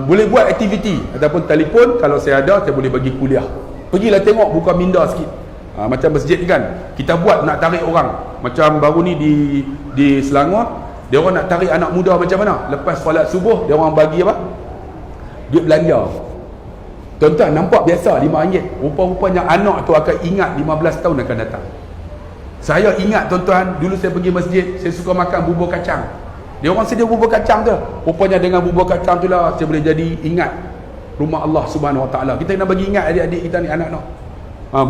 Speaker 1: boleh buat aktiviti ataupun telefon, kalau saya ada saya boleh bagi kuliah. Pergilah tengok, buka minda sikit. Macam masjid ni kan, kita buat nak tarik orang. Macam baru ni di Selangor, dia orang nak tarik anak muda macam mana? Lepas solat subuh, dia orang bagi apa? Duit belanja. Tuan-tuan nampak biasa RM5. Rupa-rupanya anak tu akan ingat 15 tahun akan datang. Saya ingat tuan-tuan, dulu saya pergi masjid, saya suka makan bubur kacang. Dia orang sedia bubur kacang tu. Rupanya dengan bubur kacang tu lah saya boleh jadi ingat rumah Allah Subhanahu Wa Taala. Kita nak bagi ingat adik-adik kita ni, anak-anak.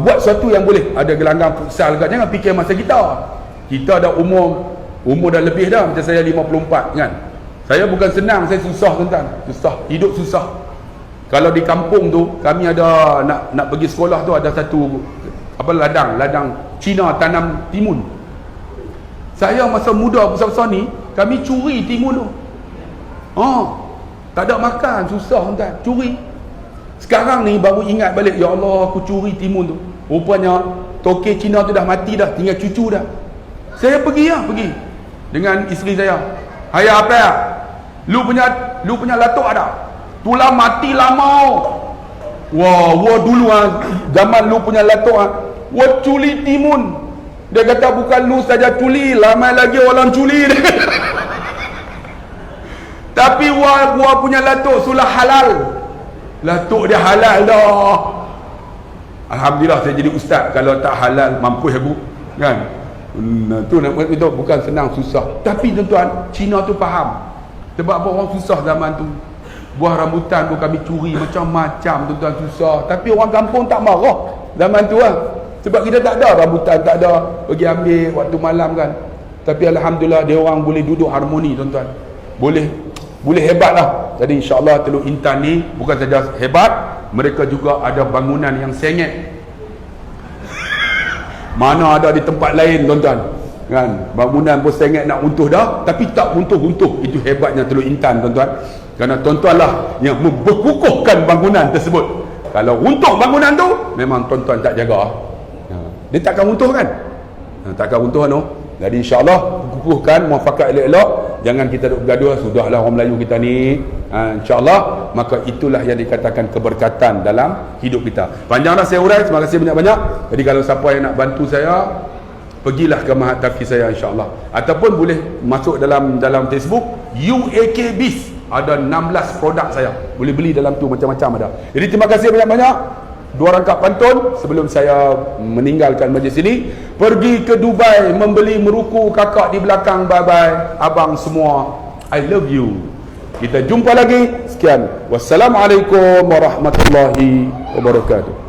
Speaker 1: Buat sesuatu yang boleh. Ada gelanggang futsal ke, jangan fikir masa kita. Kita dah umur dah lebih dah, macam saya 54 kan. Saya bukan senang, saya susah tuan-tuan. Susah, hidup susah. Kalau di kampung tu kami ada nak pergi sekolah tu, ada satu ladang Cina tanam timun. Saya masa muda besar-besar ni kami curi timun tu. Tak ada makan, susah tuan, curi. Sekarang ni baru ingat balik, ya Allah aku curi timun tu. Rupanya toke Cina tu dah mati dah, tinggal cucu dah. Saya pergi dengan isteri saya. Hai apa ya? Lu punya latuk ada? Tulang mati lama. Wah dulu zaman lu punya latuk wah culi timun. Dia kata bukan lu saja culi, lama lagi orang culi. Tapi wah punya latuk sulah halal. Latuk dia halal dah. Alhamdulillah saya jadi ustaz. Kalau tak halal mampus aku kan. Tu itu bukan senang, susah. Tapi tuan-tuan, Cina tu faham. Sebab apa orang susah zaman tu. Buah rambutan pun kami curi macam-macam tuan-tuan, susah. Tapi orang kampung tak marah zaman tu lah. Sebab kita tak ada rambutan, tak ada pergi ambil waktu malam kan. Tapi Alhamdulillah dia orang boleh duduk harmoni tuan-tuan. Boleh hebat lah. Jadi insyaAllah Teluk Intan ni bukan saja hebat, mereka juga ada bangunan yang sengit. Mana ada di tempat lain tuan-tuan kan, bangunan pun sengit nak runtuh dah, tapi tak runtuh-runtuh. Itu hebatnya Teluk Intan tuan-tuan. Kerana tuan-tuan lah yang memperkukuhkan bangunan tersebut. Kalau runtuh bangunan tu, memang tuan-tuan tak jaga. Dia takkan runtuh kan? Takkan runtuh no. Jadi insyaAllah kukuhkan, muafakat elok-elok. Jangan kita duk bergaduh. Sudahlah orang Melayu kita ni. InsyaAllah, maka itulah yang dikatakan keberkatan dalam hidup kita. Panjanglah saya urai. Terima kasih banyak-banyak. Jadi kalau siapa yang nak bantu saya, pergilah ke Mahatafi saya insyaAllah. Ataupun boleh masuk dalam Facebook UAK Biz. Ada 16 produk saya. Boleh beli dalam tu, macam-macam ada. Jadi terima kasih banyak-banyak. 2 rangkap pantun sebelum saya meninggalkan majlis ini. Pergi ke Dubai membeli meruku, kakak di belakang bye-bye, abang semua I love you. Kita jumpa lagi. Sekian. Wassalamualaikum warahmatullahi wabarakatuh.